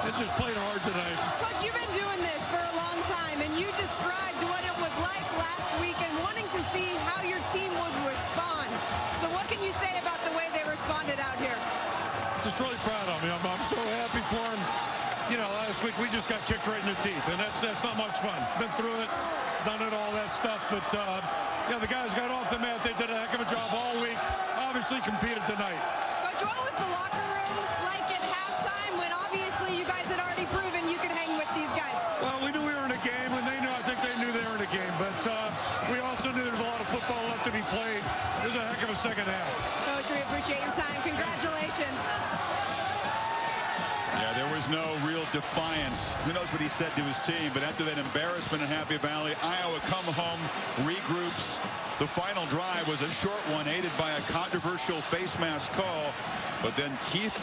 and just played hard tonight. Coach, you've been doing this for a long time, and you described what it was like last week and wanting to see how your team would respond. So what can you say about the way they responded out here? Just really proud of him. I'm so happy for him. You know, last week we just got kicked right in the teeth, and that's not much fun. Been through it, done it, all that stuff, but yeah, the guys got off the mat. They did a heck of a job all week. Obviously competed tonight. Coach, what was the locker room like at halftime when obviously you guys had already proven you could hang with these guys? Well, we knew we were in a game, and I think they knew they were in a game, but we also knew there was a lot of football left to be played. It was a heck of a second half. Coach, we appreciate your time. Congratulations. Yeah, there was no real defiance. Who knows what he said to his team, but after that embarrassment in Happy Valley, Iowa come home, regroups. The final drive was a short one, aided by a controversial face mask call, but then Keith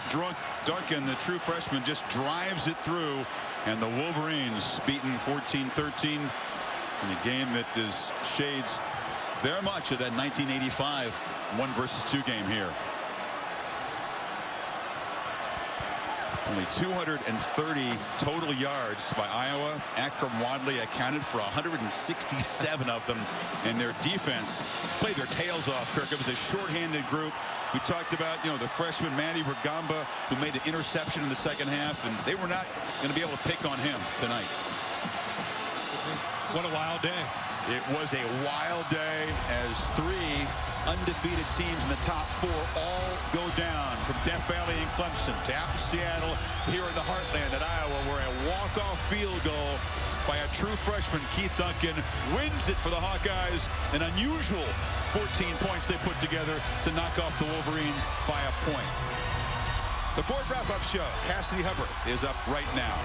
Duncan, the true freshman, just drives it through, and the Wolverines beaten 14-13 in a game that is shades very much of that 1985 1-versus-2 game here. Only 230 total yards by Iowa. Akram Wadley accounted for 167 of them, and their defense played their tails off, Kirk. It was a shorthanded group. We talked about, you know, the freshman Manny Rugamba, who made an interception in the second half, and they were not going to be able to pick on him tonight. What a wild day. It was a wild day as three undefeated teams in the top four all go down, from Death Valley and Clemson to out in Seattle, here in the heartland at Iowa, where a walk-off field goal by a true freshman, Keith Duncan, wins it for the Hawkeyes. An unusual 14 points they put together to knock off the Wolverines by a point. The Ford Wrap-Up Show, Cassidy Hubbard, is up right now.